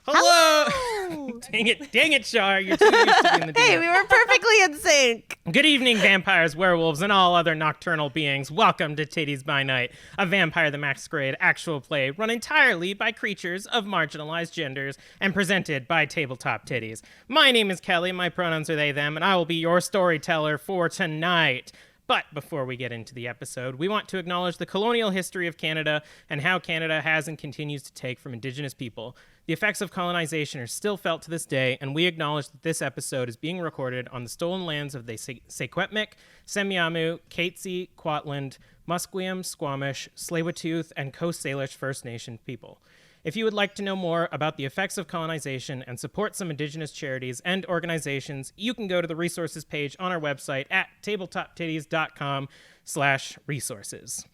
Hello! Dang it, Char. You're too used to being the Hey, DM. we were perfectly in sync. Good evening, vampires, werewolves, and all other nocturnal beings. Welcome to Tiddies By Night, a Vampire the Masquerade actual play run entirely by creatures of marginalized genders and presented by Tabletop Tiddies. My name is Kelly, my pronouns are they, them, and I will be your storyteller for tonight. But before we get into the episode, we want to acknowledge the colonial history of Canada and how Canada has and continues to take from Indigenous people. The effects of colonization are still felt to this day, and we acknowledge that this episode is being recorded on the stolen lands of the Secwepemc, Semiahmoo, Katzie, Kwantlen, Musqueam, Squamish, Tsleil-Waututh, and Coast Salish First Nation people. If you would like to know more about the effects of colonization and support some Indigenous charities and organizations, you can go to the resources page on our website at tabletoptiddies.com/resources.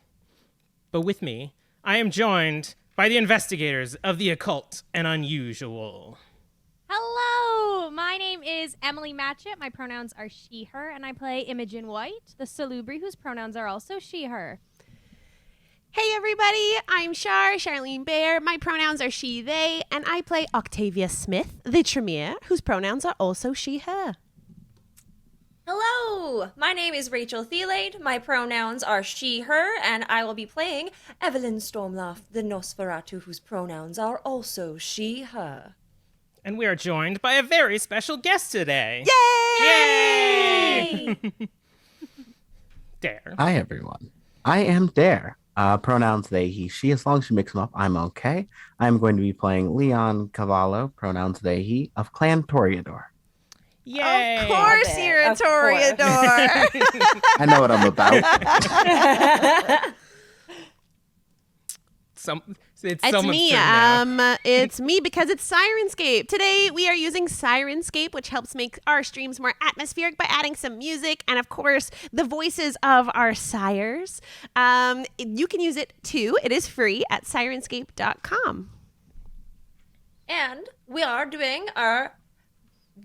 But with me, I am joined by the investigators of the Occult and Unusual. Hello, my name is Emily Matchette. My pronouns are she, her, and I play Imogen White, the Salubri, whose pronouns are also she, her. Hey, everybody. I'm Charlene Bear. My pronouns are she, they, and I play Octavia Smith, the Tremere, whose pronouns are also she, her. Hello, my name is Rachel Theilade. My pronouns are she, her, and I will be playing Evelyn Stormloft, the Nosferatu, whose pronouns are also she, her. And we are joined by a very special guest today. Yay! Yay! Dare. Hi, everyone. I am Dare. Pronouns they, he, she. As long as you mix them up, I'm okay. I'm going to be playing Leon Cavallo, pronouns they, he, of Clan Toreador. Yay! Of course you're a Toreador. I know what I'm about. It's It's someone's me. turn now. It's me because it's Sirenscape. Today we are using Sirenscape, which helps make our streams more atmospheric by adding some music and, of course, the voices of our sires. You can use it too. It is free at Sirenscape.com. And we are doing our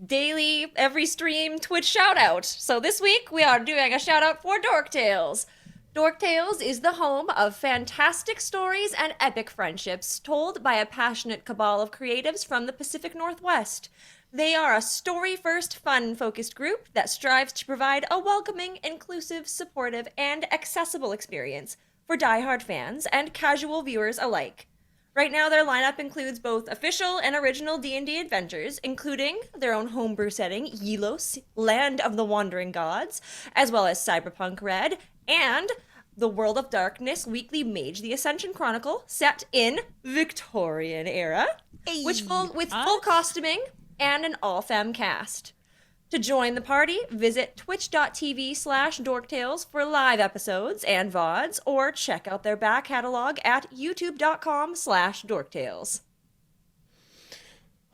daily, every stream Twitch shout out. So this week we are doing a shout out for Dork Tales. Dork Tales is the home of fantastic stories and epic friendships told by a passionate cabal of creatives from the Pacific Northwest. They are a story-first, fun-focused group that strives to provide a welcoming, inclusive, supportive, and accessible experience for diehard fans and casual viewers alike. Right now, their lineup includes both official and original D&D adventures, including their own homebrew setting, Yelos, Land of the Wandering Gods, as well as Cyberpunk Red, and the World of Darkness weekly Mage the Ascension Chronicle, set in Victorian era, with full costuming and an all-femme cast. To join the party, visit twitch.tv/dorktales for live episodes and VODs, or check out their back catalog at youtube.com/dorktales.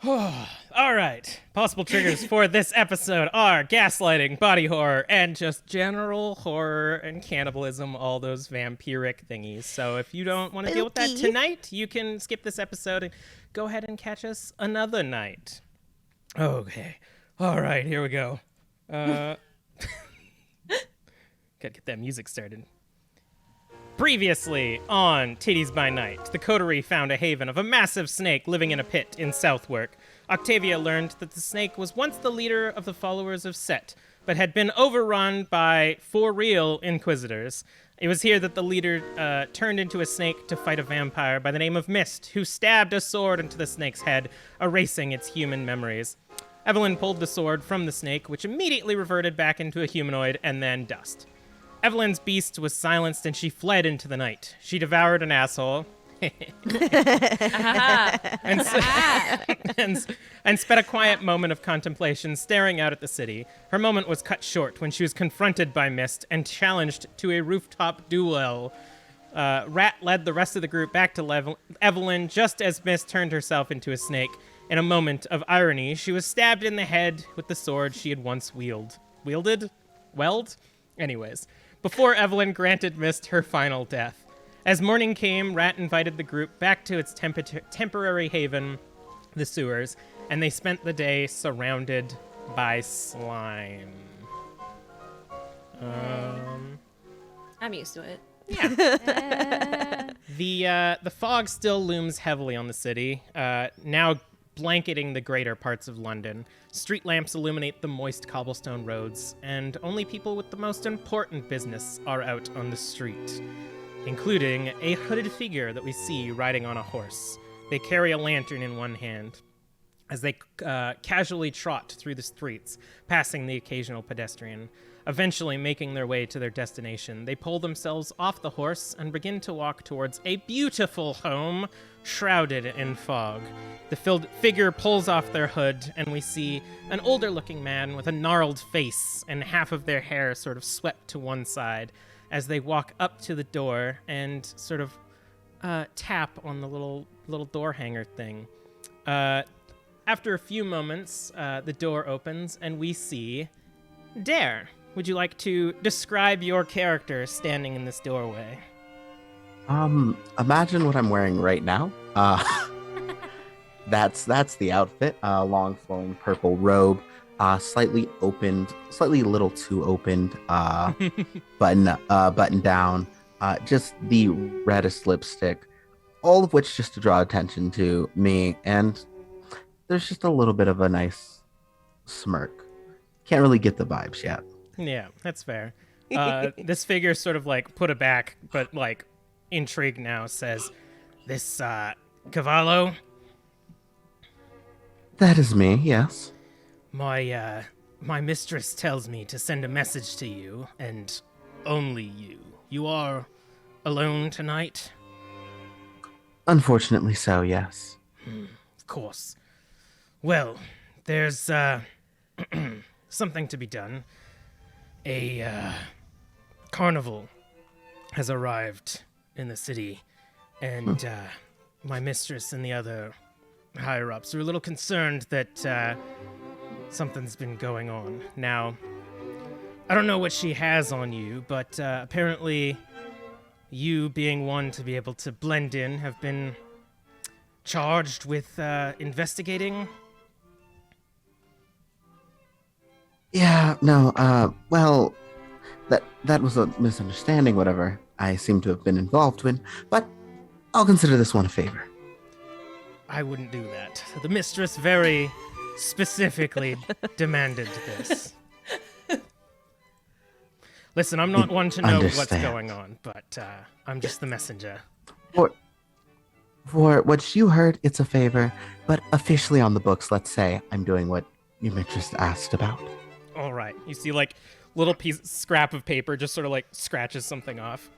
All right. Possible triggers for this episode are gaslighting, body horror, and just general horror and cannibalism, all those vampiric thingies. So if you don't want to deal with that tonight, you can skip this episode and go ahead and catch us another night. Okay. All right, here we go. Gotta get that music started. Previously on Tiddies By Night, the coterie found a haven of a massive snake living in a pit in Southwark. Octavia learned that the snake was once the leader of the followers of Set, but had been overrun by for real inquisitors. It was here that the leader turned into a snake to fight a vampire by the name of Mist, who stabbed a sword into the snake's head, erasing its human memories. Evelyn pulled the sword from the snake, which immediately reverted back into a humanoid and then dust. Evelyn's beast was silenced and she fled into the night. She devoured an asshole and spent a quiet moment of contemplation staring out at the city. Her moment was cut short when she was confronted by Mist and challenged to a rooftop duel. Rat led the rest of the group back to Evelyn just as Mist turned herself into a snake. In a moment of irony, she was stabbed in the head with the sword she had once wielded? Anyways, before Evelyn granted Mist her final death. As morning came, Rat invited the group back to its temporary haven, the sewers, and they spent the day surrounded by slime. I'm used to it. The fog still looms heavily on the city, now blanketing the greater parts of London. Street lamps illuminate the moist cobblestone roads, and only people with the most important business are out on the street, including a hooded figure that we see riding on a horse. They carry a lantern in one hand as they casually trot through the streets, passing the occasional pedestrian. Eventually making their way to their destination, they pull themselves off the horse and begin to walk towards a beautiful home shrouded in fog. The figure pulls off their hood, and we see an older-looking man with a gnarled face and half of their hair sort of swept to one side as they walk up to the door and sort of tap on the little door hanger thing. After a few moments, the door opens, and we see Dare. Would you like to describe your character standing in this doorway? Imagine what I'm wearing right now. That's the outfit. Long flowing purple robe, slightly opened, slightly a little too opened, button down, just the reddest lipstick, all of which just to draw attention to me, and there's just a little bit of a nice smirk. Can't really get the vibes yet. Yeah, that's fair. This figure sort of like put it back, but like intrigued now, says, "This Cavallo?" That is me, yes. My mistress tells me to send a message to you, and only you. You are alone tonight? Unfortunately so, yes. Of course. Well, there's something to be done. A carnival has arrived in the city, and my mistress and the other higher-ups are a little concerned that something's been going on. Now, I don't know what she has on you, but apparently you, being one to be able to blend in, have been charged with investigating. Yeah, no, well, that was a misunderstanding, whatever I seem to have been involved in, but I'll consider this one a favor. I wouldn't do that. The mistress very specifically demanded this. Listen, I'm not one to know what's going on, but I'm just the messenger. For what you heard, it's a favor, but officially on the books, let's say I'm doing what your mistress asked about. All right. You see, like, little scrap of paper just sort of, like, scratches something off.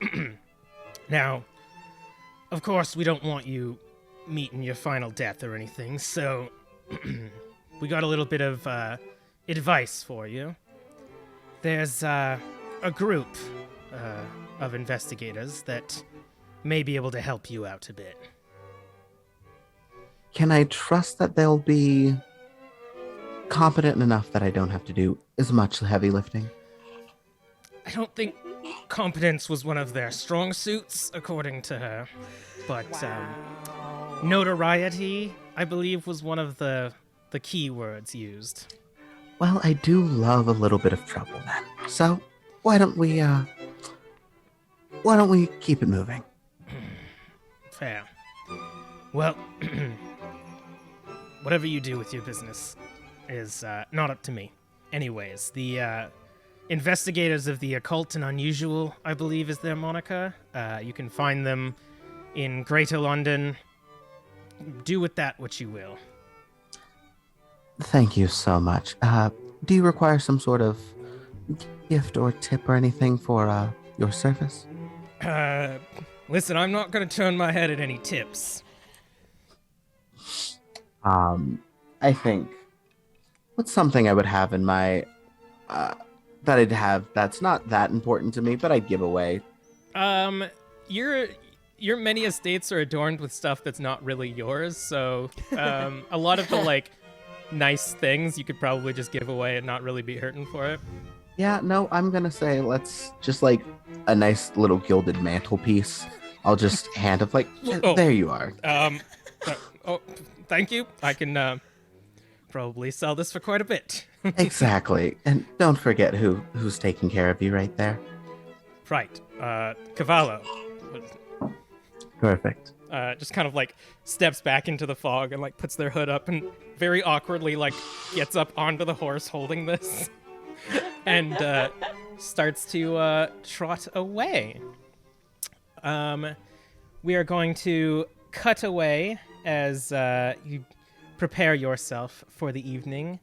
Now, of course, we don't want you meeting your final death or anything, so we got a little bit of advice for you. There's a group of investigators that may be able to help you out a bit. Can I trust that they'll be competent enough that I don't have to do as much heavy lifting? I don't think competence was one of their strong suits, according to her. But notoriety, I believe, was one of the key words used. Well, I do love a little bit of trouble then. So, why don't we keep it moving? Fair. Well, whatever you do with your business is not up to me. Anyways, the investigators of the Occult and Unusual, I believe, is their moniker. You can find them in Greater London. Do with that what you will. Thank you so much. Do you require some sort of gift or tip or anything for your service? Listen, I'm not going to turn my head at any tips. I think what's something I would have in my that I'd have that's not that important to me, but I'd give away. Your many estates are adorned with stuff that's not really yours, so a lot of the like nice things you could probably just give away and not really be hurting for it. Yeah, no, I'm gonna say let's just like a nice little gilded mantelpiece. I'll just hand it like there you are. Thank you. I can probably sell this for quite a bit. Exactly, and don't forget who's taking care of you right there. Right, Cavallo. Perfect. just kind of like steps back into the fog and like puts their hood up and very awkwardly like gets up onto the horse holding this and starts to trot away. We are going to cut away as you prepare yourself for the evening.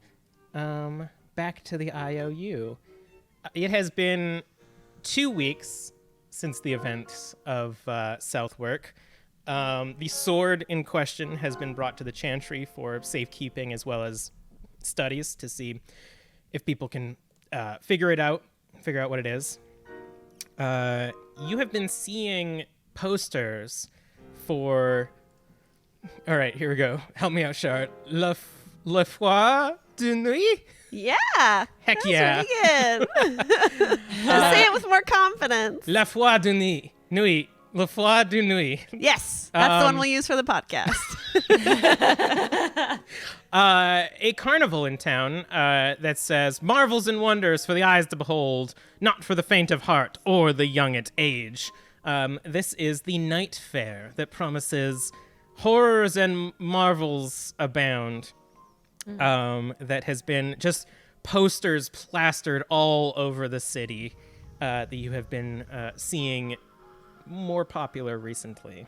Back to the IOU. It has been 2 weeks since the events of Southwark. The sword in question has been brought to the Chantry for safekeeping as well as studies to see if people can figure out what it is. You have been seeing posters for... All right, here we go. Help me out, Chart. La Foire de Nuit? Yeah. Heck That's yeah. really good. Say it with more confidence. La Foire de Nuit. Nuit. La Foire de Nuit. Yes, that's the one we'll use for the podcast. A carnival in town that says, marvels and wonders for the eyes to behold, not for the faint of heart or the young at age. This is the night fair that promises horrors and marvels abound. That has been just posters plastered all over the city that you have been seeing more popular recently.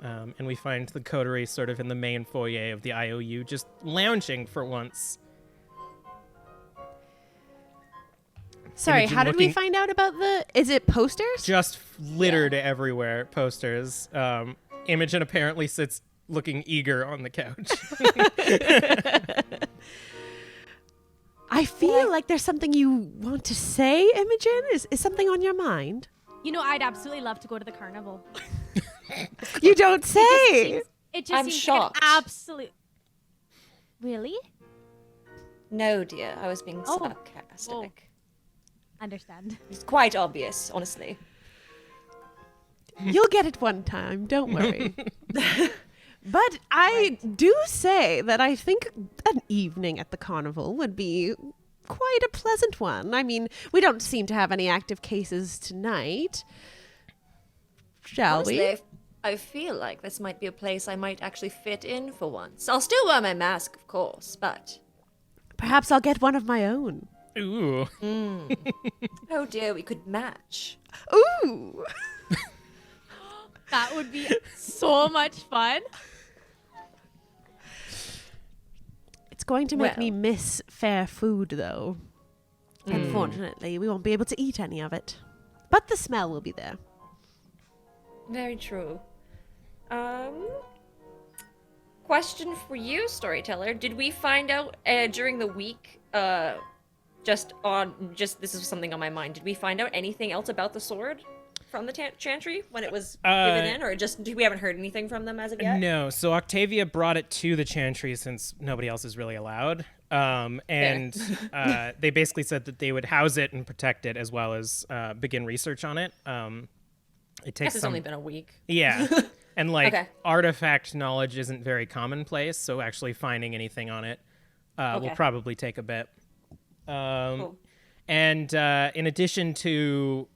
And we find the coterie sort of in the main foyer of the IOU, just lounging for once. Sorry, Imogen how did we looking- find out about the... Is it posters? Just littered everywhere, posters. Imogen apparently sits looking eager on the couch. I feel like there's something you want to say, Imogen. Is something on your mind? You know, I'd absolutely love to go to the carnival. You don't say. It just I'm seems shocked. like an absolute... Really? No, dear, I was being Oh. sarcastic. Understand. It's quite obvious, honestly. You'll get it one time. Don't worry. But I do say that I think an evening at the carnival would be quite a pleasant one. I mean, we don't seem to have any active cases tonight. Shall Honestly, we? I feel like this might be a place I might actually fit in for once. I'll still wear my mask, of course, but... Perhaps I'll get one of my own. Ooh. Oh dear, we could match. Ooh! That would be so much fun. It's going to make me Well. miss fair food, though. Unfortunately, we won't be able to eat any of it. But the smell will be there. Very true. Question for you, Storyteller. Did we find out during the week, this is something on my mind, did we find out anything else about the sword from the Chantry when it was given in, or we haven't heard anything from them as of yet? No, so Octavia brought it to the Chantry since nobody else is really allowed. And they basically said that they would house it and protect it as well as begin research on it. It takes It's only been a week. Yeah. And like Okay. artifact knowledge isn't very commonplace, so actually finding anything on it will Okay. probably take a bit. Cool. And in addition to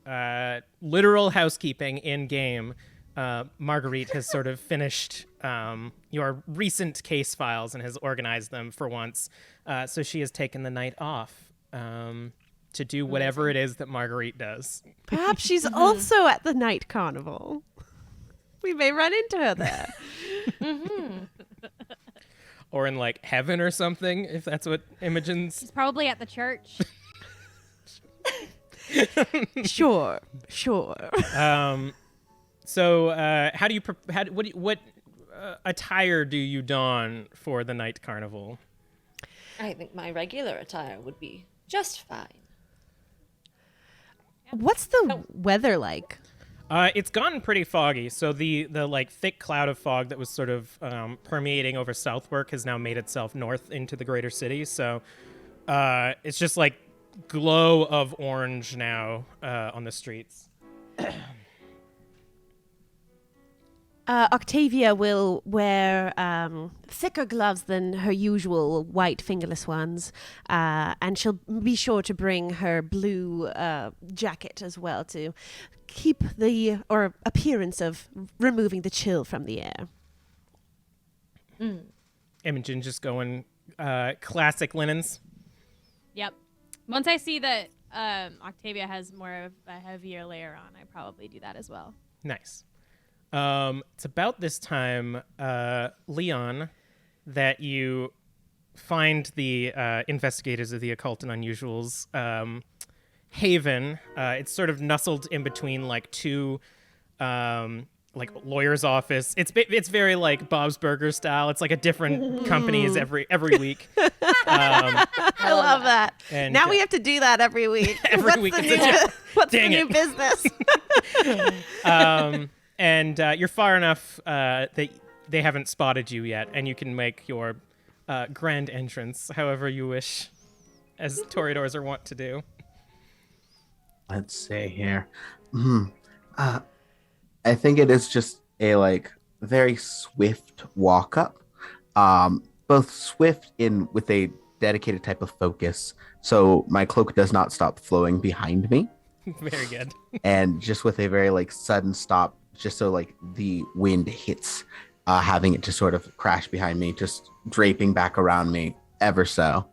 literal housekeeping in game, Marguerite has sort of finished your recent case files and has organized them for once. So she has taken the night off to do whatever it is that Marguerite does. Perhaps she's also at the night carnival. We may run into her there. Or in like heaven or something, if that's what Imogen's. He's probably at the church. Sure. So how do you what attire do you don for the night carnival? I think my regular attire would be just fine. What's the weather like? It's gotten pretty foggy. So the like thick cloud of fog that was sort of permeating over Southwark has now made itself north into the greater city. So it's just like glow of orange now on the streets. Octavia will wear thicker gloves than her usual white fingerless ones, and she'll be sure to bring her blue jacket as well to keep the appearance of removing the chill from the air. Imogen just going classic linens. Yep. Once I see that Octavia has more of a heavier layer on, I probably do that as well. Nice. It's about this time, Leon, that you find the investigators of the Occult and Unusual's haven. It's sort of nestled in between like two like lawyer's office. It's very like Bob's Burger style. It's like a different companies every week. I love that. And now we have to do that every week. Every week. What's the Dang new business? And you're far enough that they haven't spotted you yet, and you can make your grand entrance however you wish, as Toreadors are wont to do. Let's see here. I think it is just a like very swift walk up. Both swift with a dedicated type of focus, so my cloak does not stop flowing behind me. Very good. And just with a very like sudden stop, just so like the wind hits, having it just sort of crash behind me, just draping back around me ever so,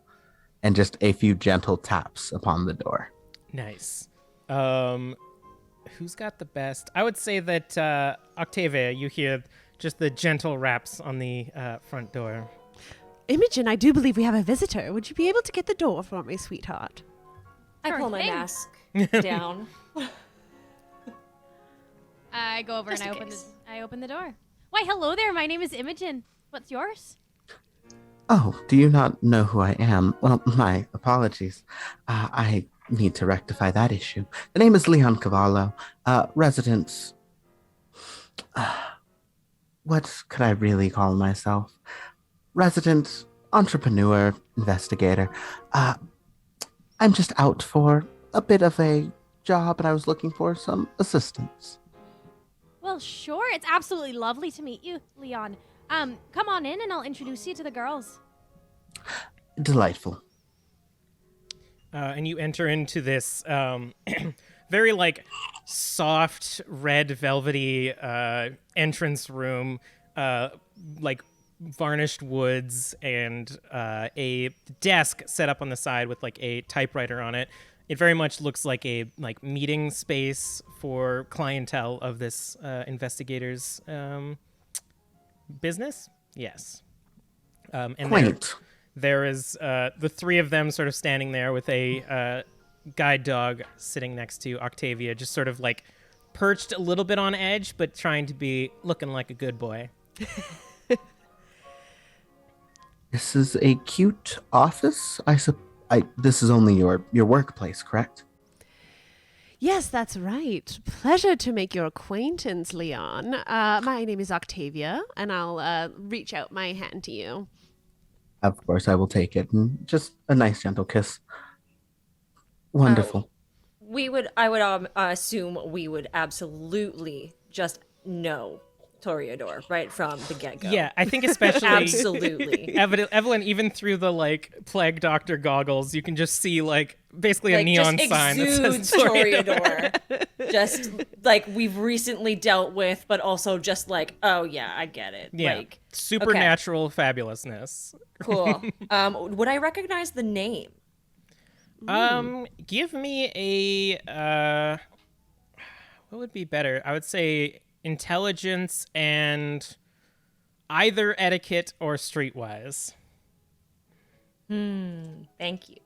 and just a few gentle taps upon the door. Nice. Who's got the best? I would say that Octavia, you hear just the gentle raps on the front door. Imogen, I do believe we have a visitor. Would you be able to get the door for me, sweetheart? I Sure pull my thing. mask down. I go over Just and in I case. open the door. Why, hello there. My name is Imogen. What's yours? Oh, do you not know who I am? Well, my apologies. I need to rectify that issue. The name is Leon Cavallo, resident. What could I really call myself? Resident entrepreneur, investigator. I'm just out for a bit of a job, and I was looking for some assistance. Well, sure. It's absolutely lovely to meet you, Leon. Come on in and I'll introduce you to the girls. Delightful. And you enter into this very like soft red velvety entrance room, like varnished woods, and a desk set up on the side with like a typewriter on it. It very much looks like a like meeting space for clientele of this investigator's business. Yes. And Quaint. there is the three of them sort of standing there with a guide dog sitting next to Octavia, just sort of like perched a little bit on edge, but trying to be looking like a good boy. This is a cute office. This is only your workplace, correct? Yes, that's right. Pleasure to make your acquaintance, Leon. My name is Octavia, and I'll reach out my hand to you. Of course, I will take it. And just a nice, gentle kiss. Wonderful. I would assume we would absolutely just know Toreador right from the get-go. Yeah, I think especially Absolutely. Evelyn, even through the like plague doctor goggles, you can just see like basically a neon just sign that exudes says Toreador. Toreador. Just like we've recently dealt with, but also just like, oh yeah, I get it. Yeah, Like, supernatural fabulousness. cool. Would I recognize the name? Give me a what would be better? I would say intelligence and either etiquette or streetwise. Thank you.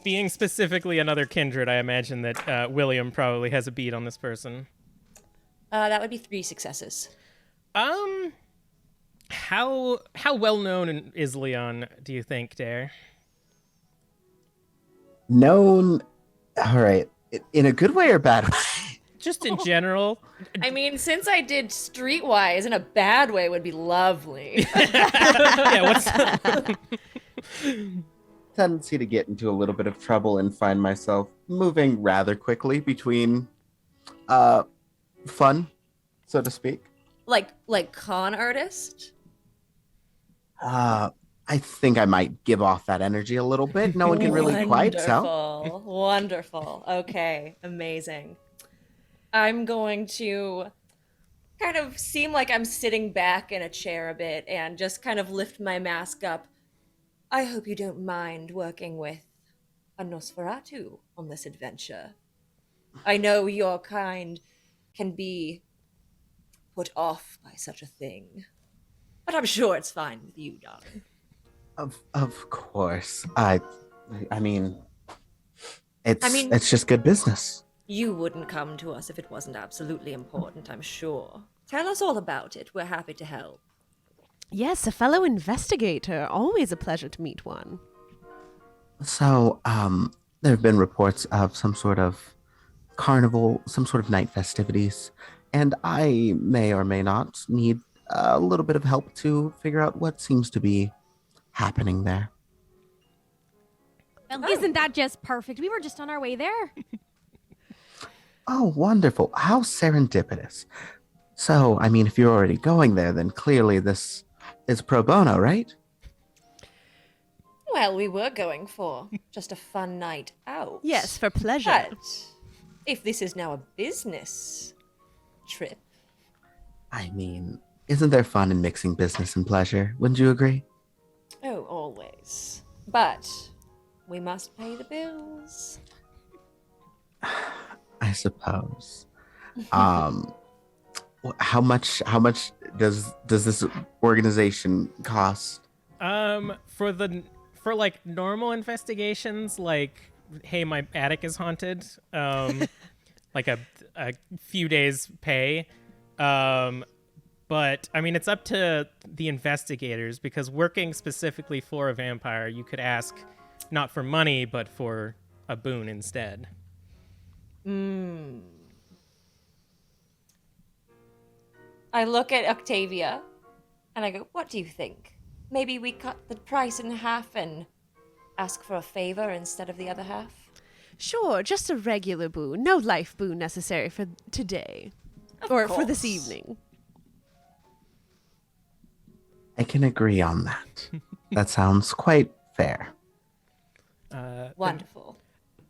Being specifically another kindred, I imagine that William probably has a beat on this person. That would be 3 successes. How well known is Leon, do you think, Dare? Known. All right. In a good way or bad way? Just in general. I mean, since I did streetwise, in a bad way would be lovely. Yeah, what's Tendency to get into a little bit of trouble and find myself moving rather quickly between fun, so to speak. Like con artist? I think I might give off that energy a little bit. No one can really quite tell. Wonderful. Okay, amazing. I'm going to kind of seem like I'm sitting back in a chair a bit and just kind of lift my mask up. I hope you don't mind working with a Nosferatu on this adventure. I know your kind can be put off by such a thing, but I'm sure it's fine with you, darling. Of course. I mean, it's just good business. You wouldn't come to us if it wasn't absolutely important, I'm sure. Tell us all about it. We're happy to help. Yes, a fellow investigator. Always a pleasure to meet one. So, there have been reports of some sort of carnival, some sort of night festivities, and I may or may not need a little bit of help to figure out what seems to be happening there. Well, isn't that just perfect? We were just on our way there. Oh, wonderful. How serendipitous. So, I mean, if you're already going there, then clearly this is pro bono, right? Well, we were going for just a fun night out. Yes, for pleasure. But if this is now a business trip, I mean, isn't there fun in mixing business and pleasure? Wouldn't you agree? oh, always. But we must pay the bills. I suppose. How much does this organization cost? For like normal investigations, like, hey, my attic is haunted, like a few days pay. But I mean, it's up to the investigators, because working specifically for a vampire, you could ask not for money, but for a boon instead. I look at Octavia and I go, what do you think? Maybe we cut the price in half and ask for a favor instead of the other half? Sure, just a regular boon. No life boon necessary for today. For this course. evening. I can agree on that. That sounds quite fair. Wonderful.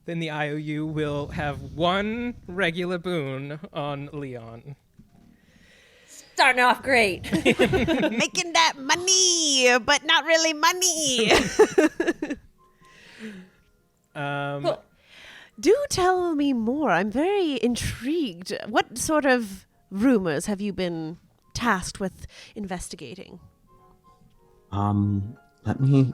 Then the IOU will have one regular boon on Leon. Starting off great. Making that money, but not really money. Cool. Do tell me more. I'm very intrigued. What sort of rumors have you been tasked with investigating? Let me.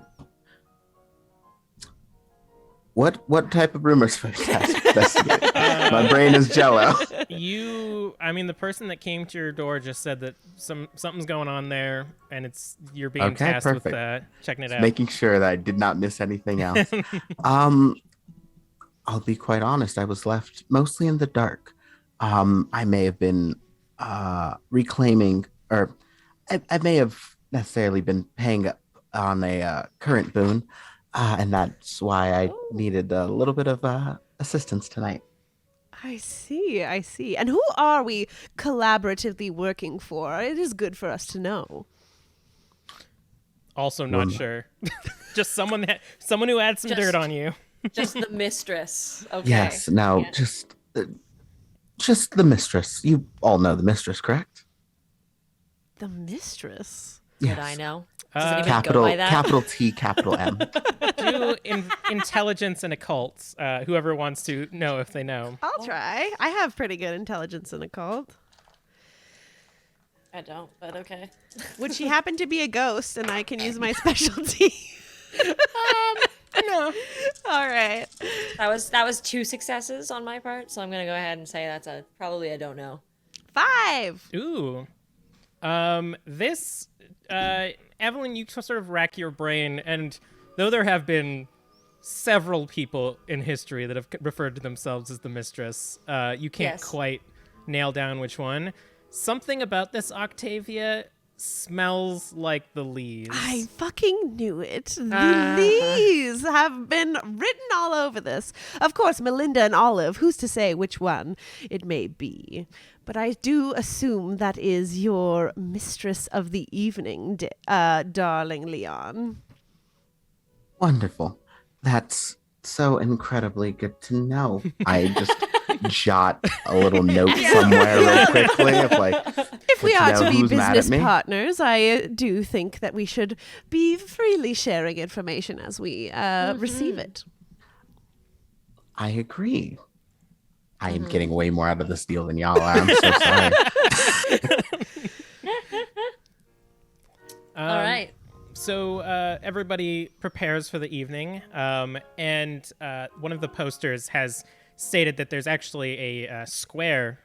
What type of rumors would you investigate? My brain is jello. The person that came to your door just said that something's going on there, and you're being Okay, tasked perfect. with checking it out. Making sure that I did not miss anything else. I'll be quite honest. I was left mostly in the dark. I may have been reclaiming, or I may have necessarily been paying up on a current boon, and that's why I needed a little bit of assistance tonight. I see. And who are we collaboratively working for? It is good for us to know. Also not sure. Just someone who had some dirt on you. Just the mistress. Okay. Yes. Now, Yeah. just the mistress. You all know the mistress, correct? The mistress? Did Yes. I know? Does anybody go by that? Capital T, capital M. Do intelligence and occults. Whoever wants to know if they know. I'll try. I have pretty good intelligence in occult. I don't, but okay. Would she happen to be a ghost and I can use my specialty? No. All right. That was 2 successes on my part, so I'm gonna go ahead and say that's probably a don't know. 5. Ooh. Evelyn, you sort of rack your brain, and though there have been several people in history that have referred to themselves as the mistress, you can't Yes. quite nail down which one. Something about this Octavia smells like the leaves. I fucking knew it. The leaves have been written all over this. Of course, Melinda and Olive, who's to say which one it may be? But I do assume that is your mistress of the evening, darling Leon. Wonderful. That's so incredibly good to know. I just jot a little note somewhere real quickly of like, If we are to be who's mad at business me? partners, I do think that we should be freely sharing information as we receive it. I agree. I am getting way more out of this deal than y'all are. I'm so sorry. All right. So everybody prepares for the evening, and one of the posters has stated that there's actually a square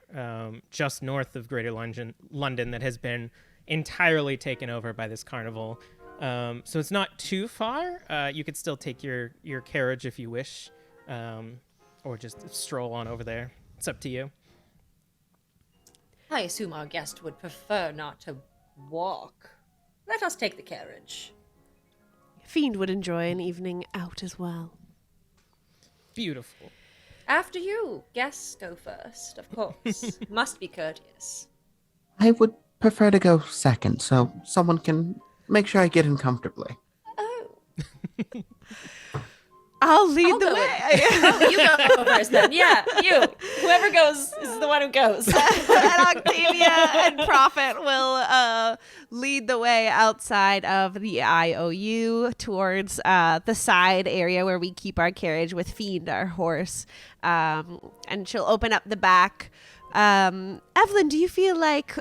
just north of Greater London that has been entirely taken over by this carnival. So it's not too far. You could still take your carriage if you wish, or just stroll on over there. It's up to you. I assume our guest would prefer not to walk. Let us take the carriage. Fiend would enjoy an evening out as well. Beautiful. After you. Guests go first, of course. Must be courteous. I would prefer to go second so someone can make sure I get in comfortably. Oh. I'll lead I'll the go way. Oh, you go first then. Yeah, you. Whoever goes is the one who goes. And Octavia and Prophet will lead the way outside of the IOU towards the side area where we keep our carriage with Fiend, our horse. And she'll open up the back. Evelyn, do you feel like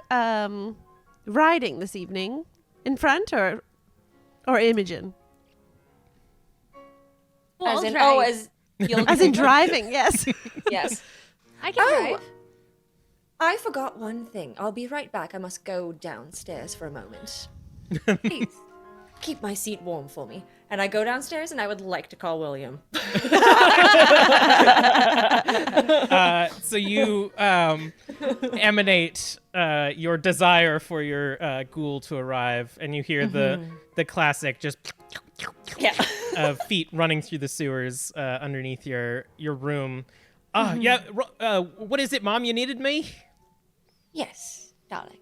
riding this evening in front or Imogen? Well, as in, drive. as you'll As in driving, yes. yes. I can drive. I forgot one thing. I'll be right back. I must go downstairs for a moment. Please, keep my seat warm for me. And I go downstairs and I would like to call William. So you emanate your desire for your ghoul to arrive, and you hear the classic just Yeah. feet running through the sewers underneath your room. What is it, Mom? You needed me? Yes, darling.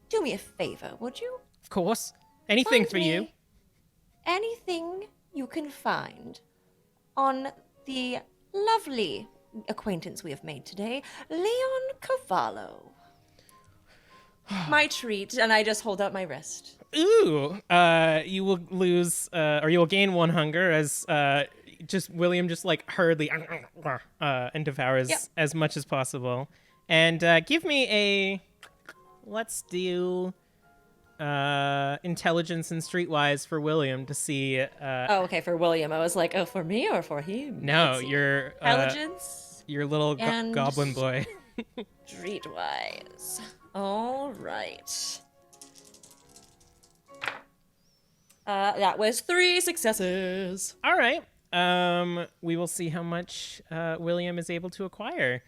Do me a favor, would you? Of course. Anything Find for you. me anything you can find on the lovely acquaintance we have made today, Leon Cavallo. My treat, and I just hold out my wrist. Ooh, you will lose, or you will gain one hunger as William just like hurriedly and devours as much as possible. And give me let's do intelligence and streetwise for William to see. Okay, for William. I was like, for me or for him? No, Let's see. your Intelligence, your little and- goblin boy. streetwise. All right. That was 3 successes. All right. We will see how much William is able to acquire.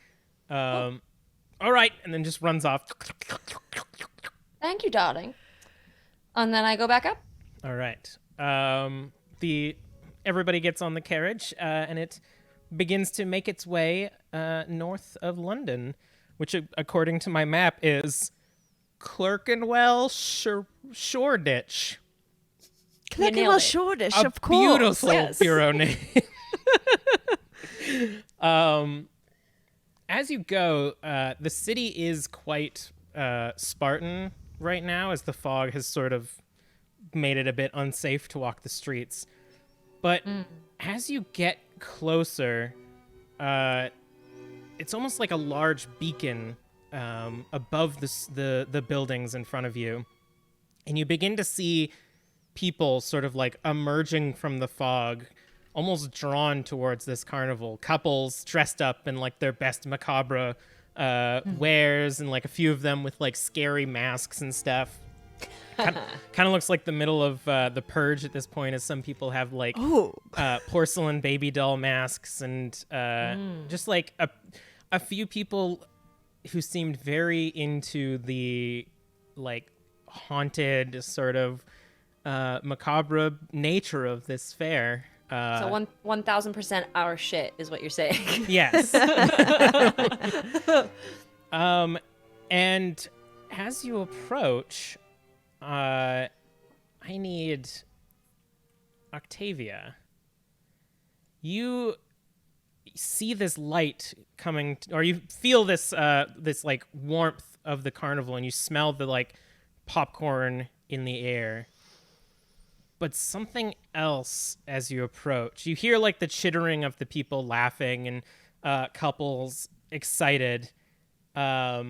All right, and then just runs off. Thank you, darling. And then I go back up. All right. Everybody gets on the carriage, and it begins to make its way north of London, which, according to my map, is Clerkenwell Shoreditch. Clerkenwell Shoreditch, A of course. beautiful Yes. bureau name. As you go, the city is quite Spartan right now, as the fog has sort of made it a bit unsafe to walk the streets. But as you get closer, it's almost like a large beacon above the buildings in front of you. And you begin to see people sort of like emerging from the fog, almost drawn towards this carnival. Couples dressed up in like their best macabre wares, and like a few of them with like scary masks and stuff. Kind of looks like the middle of the Purge at this point, as some people have like porcelain baby doll masks, and just like a few people who seemed very into the like haunted, sort of macabre nature of this fair. So 1,000% our shit is what you're saying. Yes. And as you approach, I need Octavia. You see this light coming, or you feel this this like warmth of the carnival, and you smell the like popcorn in the air. But something else as you approach. You hear like the chittering of the people laughing and couples excited. But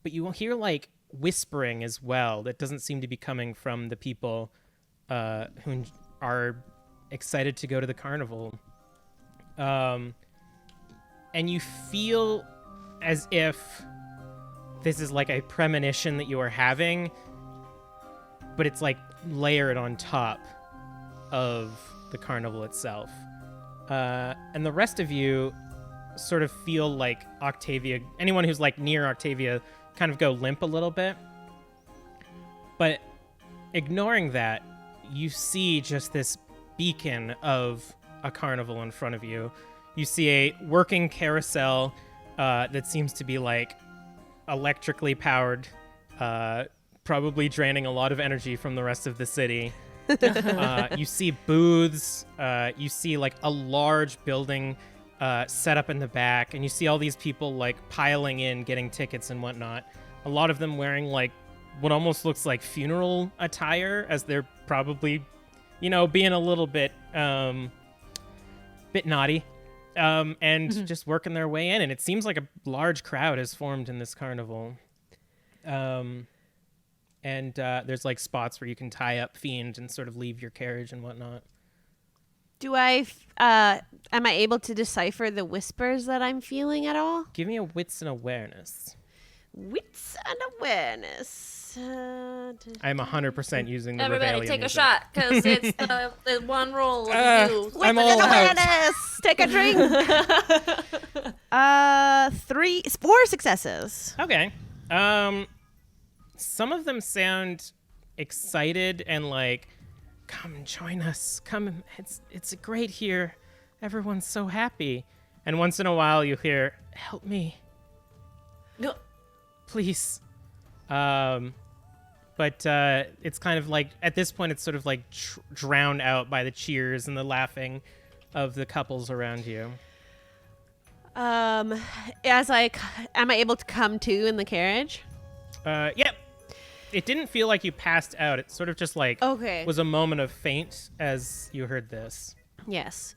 you will hear like whispering as well that doesn't seem to be coming from the people who are excited to go to the carnival. And you feel as if this is like a premonition that you are having, but it's like layered on top of the carnival itself. And the rest of you sort of feel like Octavia, anyone who's like near Octavia, kind of go limp a little bit. But ignoring that, you see just this beacon of a carnival in front of you. You see a working carousel that seems to be like electrically powered, probably draining a lot of energy from the rest of the city. You see booths. You see like a large building set up in the back, and you see all these people like piling in, getting tickets and whatnot. A lot of them wearing like what almost looks like funeral attire, as they're probably, you know, being a little bit naughty, and just working their way in. And it seems like a large crowd has formed in this carnival. And there's like spots where you can tie up Fiend and sort of leave your carriage and whatnot. Am I able to decipher the whispers that I'm feeling at all? Give me a wits and awareness. Wits and awareness. I'm 100% using the Everybody Regalia take a music. shot, because it's the one roll of you. Wits I'm and all out. awareness. Take a drink. 4 successes. Okay. Some of them sound excited and like, come and join us. Come, it's great here. Everyone's so happy. And once in a while you hear, help me, No. please. But it's kind of like, at this point, it's sort of like drowned out by the cheers and the laughing of the couples around you. Am I able to come to in the carriage? Yep. It didn't feel like you passed out. It sort of just like Okay. was a moment of faint as you heard this. Yes.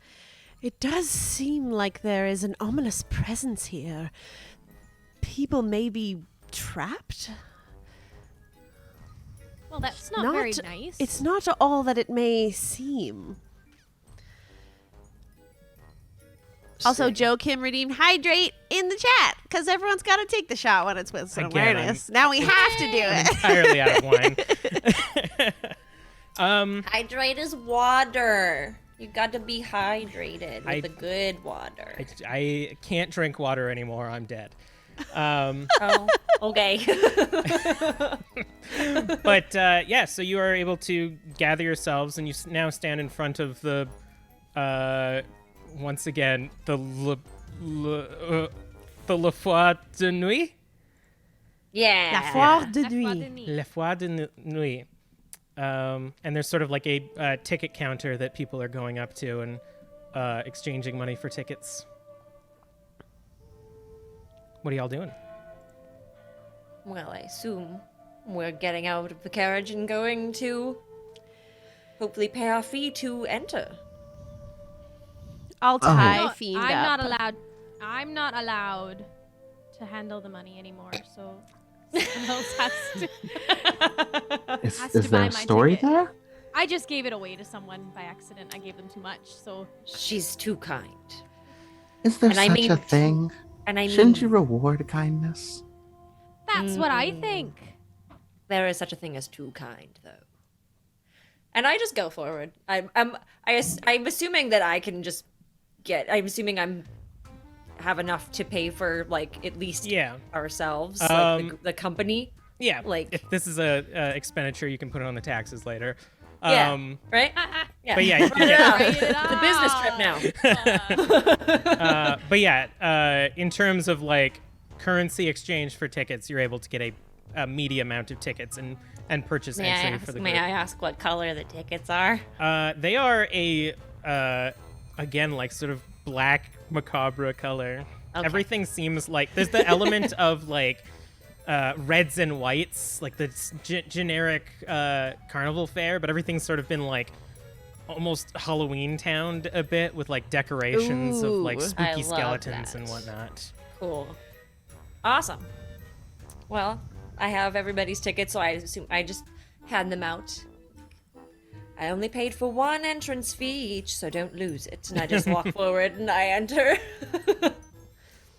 It does seem like there is an ominous presence here. People may be trapped. Well, that's not very nice. It's not all that it may seem. Also, Joe Kim redeemed hydrate in the chat because everyone's got to take the shot when it's with awareness. Now we have to do it. Entirely out of wine. Hydrate is water. You got to be hydrated with the good water. I can't drink water anymore. I'm dead. Oh, okay. But yeah, so you are able to gather yourselves, and you now stand in front of the, once again, the Le Foire de Nuit. Yeah. La Foire de La Foire de Nuit. Nuit. Le Foire de Nuit. And there's sort of like a ticket counter that people are going up to and exchanging money for tickets. What are y'all doing? Well, I assume we're getting out of the carriage and going to hopefully pay our fee to enter. I'll tie No, Fiend I'm up. I'm not allowed to handle the money anymore. So someone else has to. Is Has to there buy a my story ticket. there? I just gave it away to someone by accident. I gave them too much. So She's too kind. Is there And I such mean- a thing? And I Shouldn't mean, you reward kindness? that's what I think. there is such a thing as too kind, though. And I just go forward. I'm assuming that I can just I'm assuming I'm have enough to pay for like at least Yeah. ourselves, Um, like the company. Yeah, Like- if this is a expenditure, you can put it on the taxes later. Yeah. Right? Yeah. But yeah, you Write get- it off. Write it It's a business trip now. but yeah, in terms of like currency exchange for tickets, you're able to get a media amount of tickets and purchase entry for the group. May I ask what color the tickets are? They are again, like sort of black macabre color. Okay. Everything seems like there's the element of like reds and whites, like the generic carnival fair, but everything's sort of been like almost Halloween towned a bit with like decorations of like Ooh. I spooky love skeletons that. and whatnot. Cool. Awesome. Well, I have everybody's tickets, so I assume I just hand them out. I only paid for one entrance fee each, so don't lose it. And I just walk forward and I enter.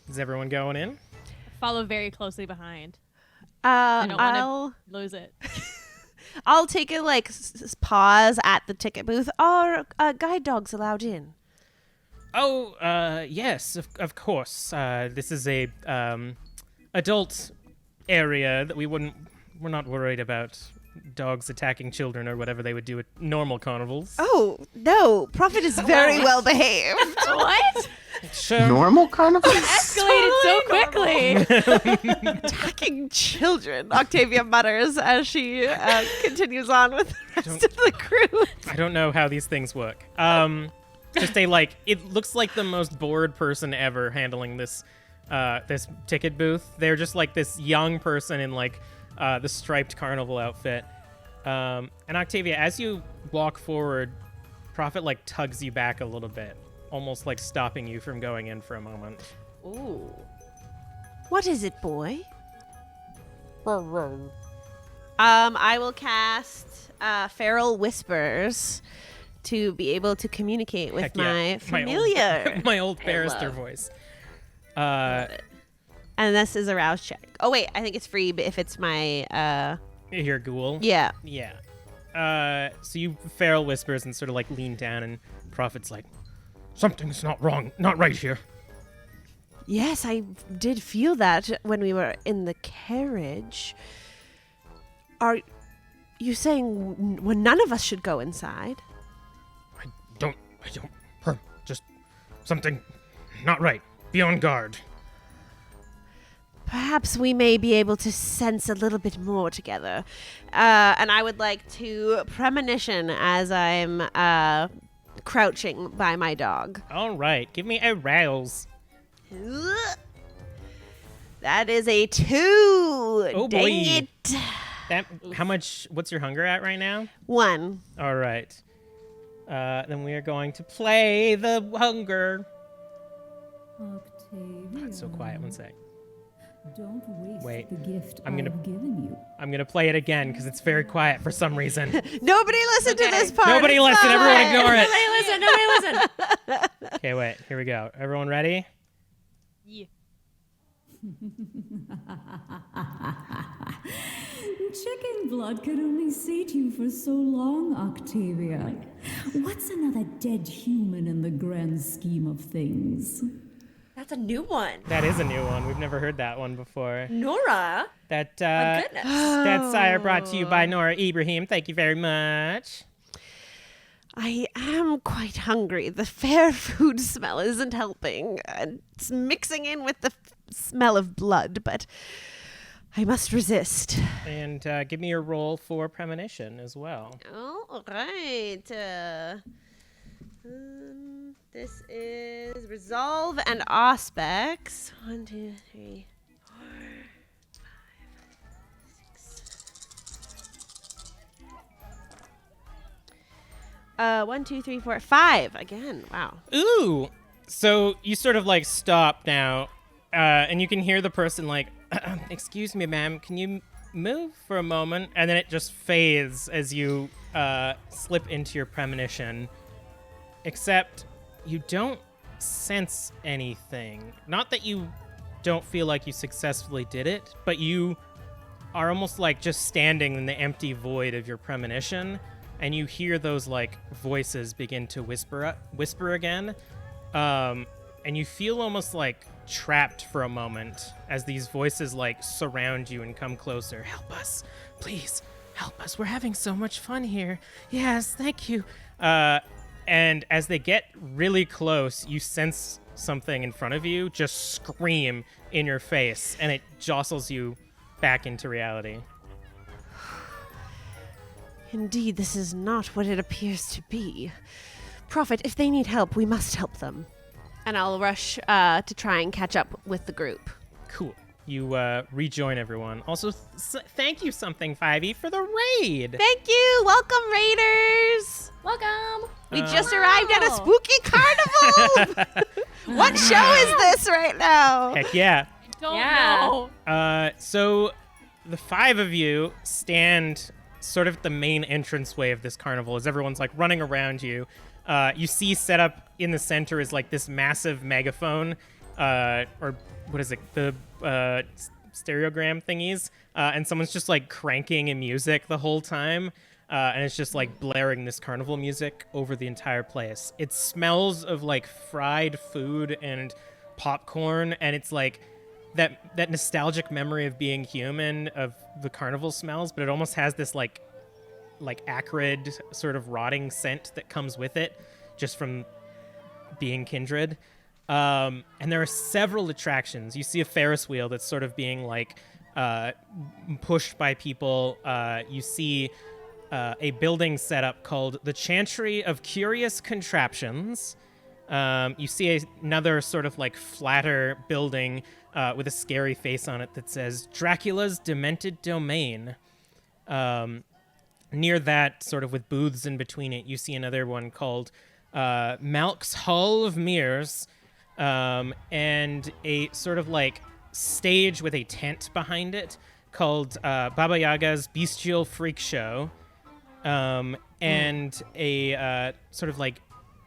Is everyone going in? Follow very closely behind. don't wanna- Lose it. I'll take a pause at the ticket booth. Are guide dogs allowed in? Oh, yes, of course. This is a adult area that we're not worried about dogs attacking children or whatever they would do at normal carnivals. Oh no, Prophet is very well behaved. What? Sure. Normal carnival? Escalated so quickly. Attacking children, Octavia mutters as she continues on with the rest of the crew. I don't know how these things work. Just it looks like the most bored person ever handling this this ticket booth. They're just like this young person in like the striped carnival outfit. And Octavia, as you walk forward, Prophet like tugs you back a little bit, almost like stopping you from going in for a moment. Ooh. What is it, boy? I will cast Feral Whispers to be able to communicate with Heck yeah. my familiar. My old barrister love. voice. And this is a rouse check. Oh wait, I think it's free, but if it's my Your ghoul. yeah. Yeah. So you feral whispers and sort of like lean down, and Prophet's like, something's not right here. Yes, I did feel that when we were in the carriage. Are you saying none of us should go inside? I don't, just something not right. Be on guard. Perhaps we may be able to sense a little bit more together. And I would like to premonition as I'm crouching by my dog. All right, give me a rouse. That is a 2. Oh, Dang boy. it. What's your hunger at right now? 1. All right. Then we are going to play the hunger. Octavia, It's so quiet. One sec. don't waste Wait, the gift I'm gonna- I've given you. I'm gonna play it again because it's very quiet for some reason. Nobody listen to Okay. this part. Nobody It's listen. Everyone fine. ignore it. Nobody listen. Okay, wait. Here we go. Everyone ready? Yeah. Chicken blood could only sate you for so long, Octavia. What's another dead human in the grand scheme of things? That's a new one. That is a new one. We've never heard that one before. Nora. That My goodness. that sire brought to you by Nora Ibrahim. Thank you very much. I am quite hungry. The fair food smell isn't helping. It's mixing in with the smell of blood, but I must resist. And give me your roll for premonition as well. All right. This is resolve and aspects. 1, 2, 3, 4, 5, 6. 1, 2, 3, 4, 5 again. Wow. Ooh. So you sort of like stop now, and you can hear the person like, "Excuse me, ma'am, can you move for a moment?" And then it just fades as you slip into your premonition. Except you don't sense anything. Not that you don't feel like you successfully did it, but you are almost like just standing in the empty void of your premonition, and you hear those like voices begin to whisper again, and you feel almost like trapped for a moment as these voices like surround you and come closer. Help us, please, help us. We're having so much fun here. Yes, thank you. And as they get really close, you sense something in front of you just scream in your face, and it jostles you back into reality. Indeed, this is not what it appears to be. Prophet, if they need help, we must help them. And I'll rush to try and catch up with the group. Cool. You rejoin everyone. Also, thank you, Something 5e, for the raid. Thank you! Welcome, Raiders! Welcome. We just arrived at a spooky carnival! What show is this right now? Heck yeah. Don't Yeah. know. So the 5 of you stand sort of at the main entranceway of this carnival as everyone's like running around you. You see set up in the center is like this massive megaphone, or what is it? The stereogram thingies. And someone's just like cranking in music the whole time. And it's just like blaring this carnival music over the entire place. It smells of like fried food and popcorn, and it's like that nostalgic memory of being human, of the carnival smells, but it almost has this like acrid sort of rotting scent that comes with it just from being kindred. And there are several attractions. You see a Ferris wheel that's sort of being like pushed by people. You see a building set up called the Chantry of Curious Contraptions. You see another sort of like flatter building with a scary face on it that says Dracula's Demented Domain. Near that, sort of with booths in between it, you see another one called Malk's Hall of Mirrors, and a sort of like stage with a tent behind it called Baba Yaga's Bestial Freak Show, and a sort of like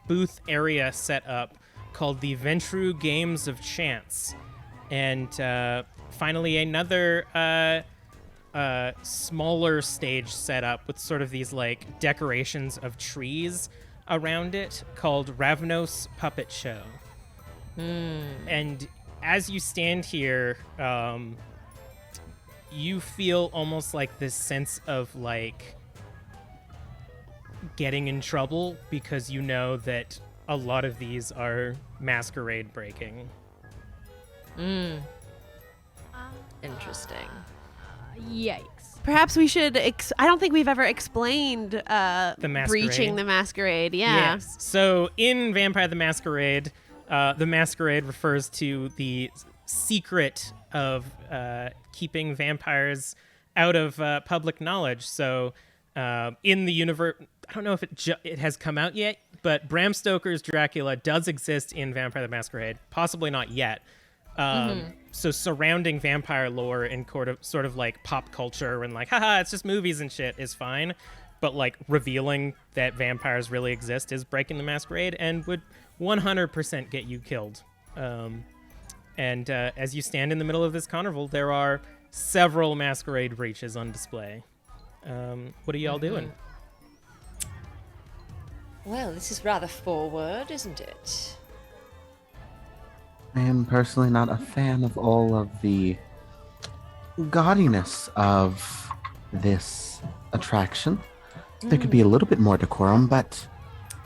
booth area set up called the Ventru Games of Chance, and finally another smaller stage set up with sort of these like decorations of trees around it called Ravnos Puppet Show. And as you stand here, you feel almost like this sense of like getting in trouble because you know that a lot of these are masquerade breaking. Interesting. Yikes. Perhaps we should. I don't think we've ever explained Masquerade. breaching the masquerade. Yeah. Yes. So in Vampire the Masquerade refers to the secret of keeping vampires out of public knowledge. So in the universe, I don't know if it has come out yet, but Bram Stoker's Dracula does exist in Vampire the Masquerade. Possibly not yet. So surrounding vampire lore and sort of like pop culture and like, haha, it's just movies and shit is fine. But like revealing that vampires really exist is breaking the masquerade and would 100% get you killed. And as you stand in the middle of this carnival, there are several masquerade breaches on display. What are y'all doing? Well, this is rather forward, isn't it? I am personally not a fan of all of the gaudiness of this attraction. There could be a little bit more decorum, but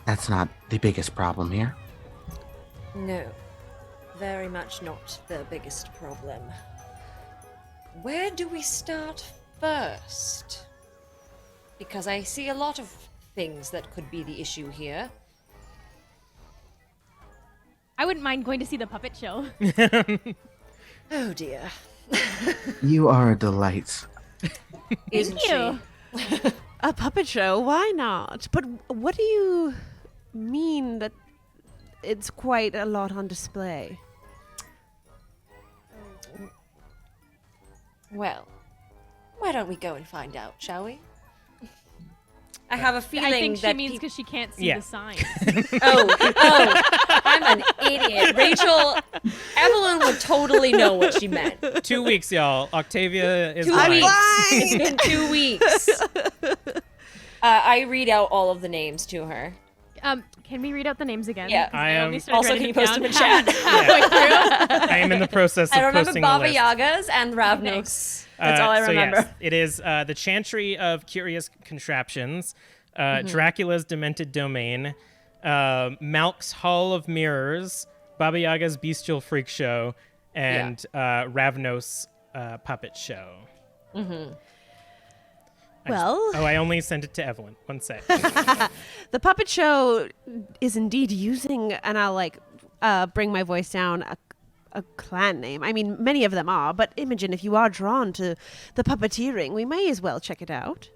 that's not the biggest problem here. No, very much not the biggest problem. Where do we start first? Because I see a lot of things that could be the issue here. I wouldn't mind going to see the puppet show. Oh dear. You are a delight. Isn't you. she? A puppet show? Why not? But what do you mean that it's quite a lot on display? Well, why don't we go and find out, shall we? I have a feeling I think she that means because she can't see Yeah. the sign. Oh, I'm an idiot. Rachel, Evelyn would totally know what she meant. 2 weeks, y'all. Octavia is 2 blind. weeks. It's been 2 weeks. I read out all of the names to her. Can we read out the names again? Yeah. 'Cause I only am- started Also, writing can you them post them in down chat? halfway through. I am in the process of I remember posting the Baba list. Yagas and Ravnos. That's all I So remember. yes, it is the Chantry of Curious Contraptions, Dracula's Demented Domain, Malk's Hall of Mirrors, Baba Yaga's Bestial Freak Show, and Ravnos Puppet Show. Well, I only sent it to Evelyn. One sec. the puppet show is indeed using, and I'll bring my voice down, a clan name. I mean, many of them are, but Imogen, if you are drawn to the puppeteering, we may as well check it out.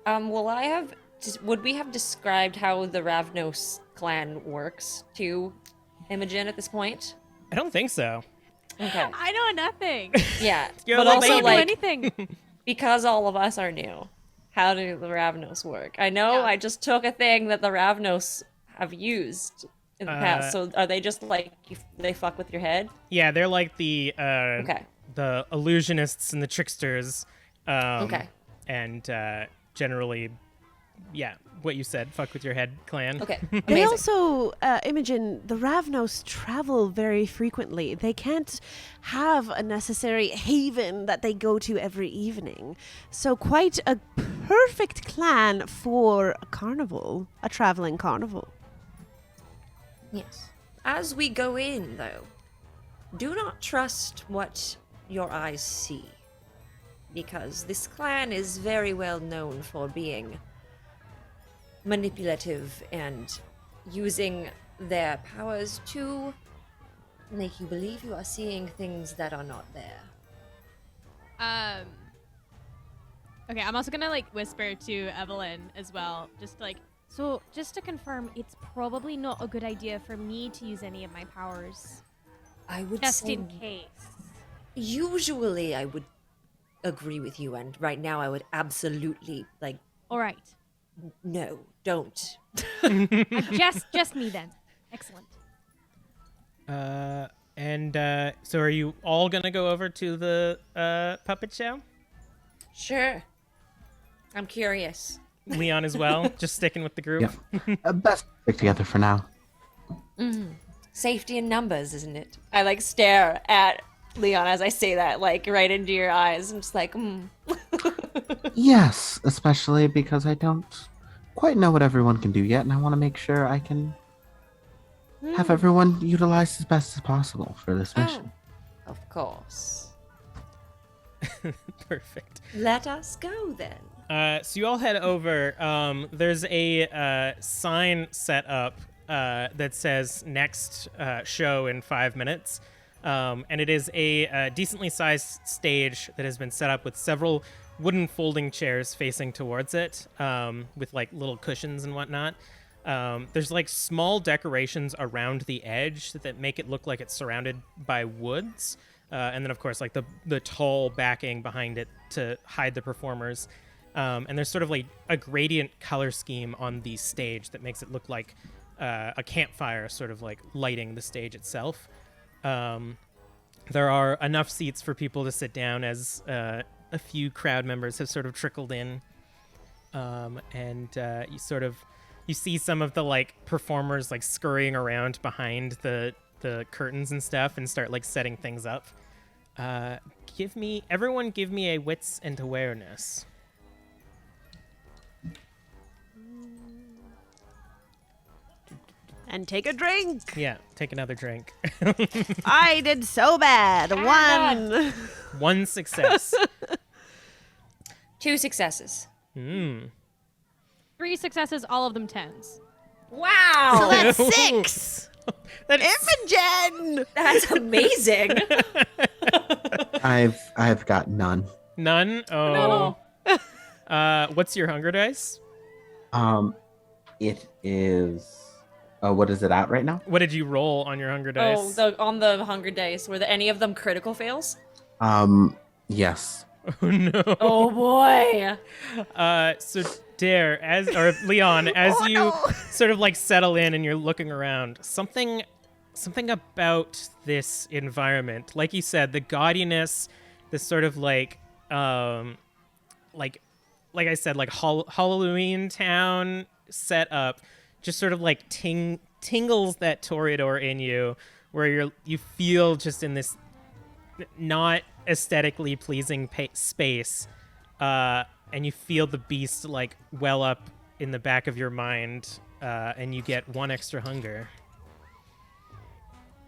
Would we have described how the Ravnos clan works to Imogen at this point? I don't think so. Okay. I know nothing. Yeah. You're But like, also, I don't know like, anything. because all of us are new, how do the Ravnos work? I know I just took a thing that the Ravnos have used in the past. So are they just like, they fuck with your head? Yeah, they're like the Okay. the illusionists and the tricksters. Okay. And generally, yeah, what you said, fuck with your head clan. Okay. They Amazing. also, Imogen, the Ravnos travel very frequently. They can't have a necessary haven that they go to every evening. So quite a perfect clan for a carnival, a traveling carnival. Yes. As we go in, though, do not trust what your eyes see, because this clan is very well known for being manipulative and using their powers to make you believe you are seeing things that are not there. Okay, I'm also gonna whisper to Evelyn as well, so just to confirm, it's probably not a good idea for me to use any of my powers, I would just say in case. usually I would agree with you, and right now I would absolutely All right, no, don't. just me then. Excellent. So are you all gonna go over to the puppet show? Sure. I'm curious. Leon as well, just sticking with the group. Yeah. Best stick together for now. Safety in numbers, isn't it? I stare at Leon as I say that, right into your eyes. I'm just like, Yes, especially because I don't quite know what everyone can do yet, and I want to make sure I can have everyone utilized as best as possible for this mission. Of course. Perfect. Let us go then. So you all head over. There's a sign set up that says next show in 5 minutes. And it is a decently sized stage that has been set up with several wooden folding chairs facing towards it, with little cushions and whatnot. There's small decorations around the edge that make it look like it's surrounded by woods. And then, of course, the tall backing behind it to hide the performers. And there's sort of a gradient color scheme on the stage that makes it look like a campfire sort of lighting the stage itself. There are enough seats for people to sit down as a few crowd members have sort of trickled in. And you see some of the performers scurrying around behind the curtains and stuff and start setting things up. Everyone give me a wits and awareness. And take a drink. Yeah, take another drink. I did so bad. One. One success. 2 successes. 3 successes, all of them 10s. Wow! So that's 6. That is- Imogen. That's amazing. I've got none. None? Oh. What's your hunger dice? It is. What is it at right now? What did you roll on your hunger dice? On the Hunger Dice, were any of them critical fails? Yes. Oh no. Oh boy. So Leon, as you sort of settle in and you're looking around, something about this environment, like you said, the gaudiness, this sort of like I said, Halloween town set up just sort of like tingles that Toreador in you, where you feel just in this not aesthetically pleasing space, and you feel the beast like well up in the back of your mind, and you get 1 extra hunger.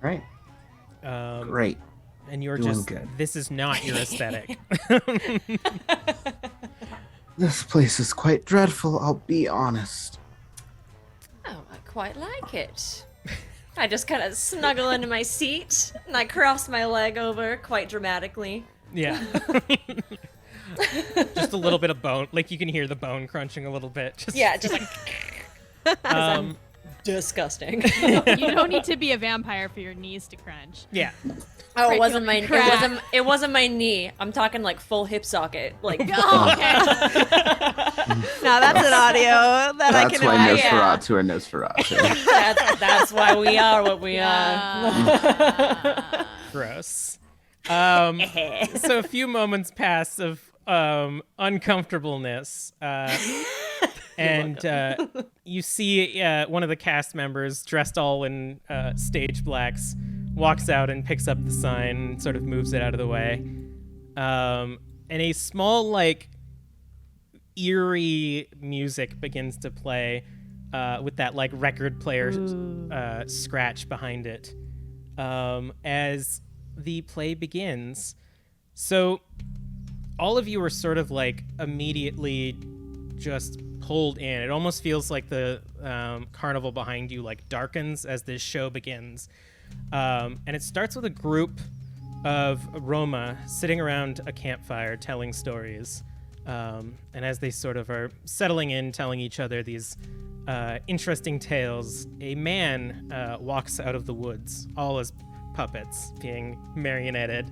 Right. Great. And you're Doing just good. This is not your aesthetic. This place is quite dreadful, I'll be honest. Oh, I quite like it. I just kind of snuggle into my seat and I cross my leg over quite dramatically. Yeah. Just a little bit of bone, like you can hear the bone crunching a little bit. Just, Yeah, just like disgusting. You don't need to be a vampire for your knees to crunch. yeah. Oh, Right, it wasn't my crack. it wasn't my knee. I'm talking like full hip socket. Like Oh, okay. Now that's an audio that I That's can why imagine. Nosferatu are Nosferatu. that's why we are what we are. Yeah. Gross. So a few moments pass of uncomfortableness, and you see one of the cast members dressed all in stage blacks walks out and picks up the sign and sort of moves it out of the way. And a small, like, eerie music begins to play with that, like, record player scratch behind it as the play begins. So all of you are sort of, like, immediately just pulled in. It almost feels like the carnival behind you, like, darkens as this show begins. And it starts with a group of Roma sitting around a campfire telling stories. And as they sort of are settling in, telling each other these interesting tales, a man walks out of the woods, all as puppets being marionetted.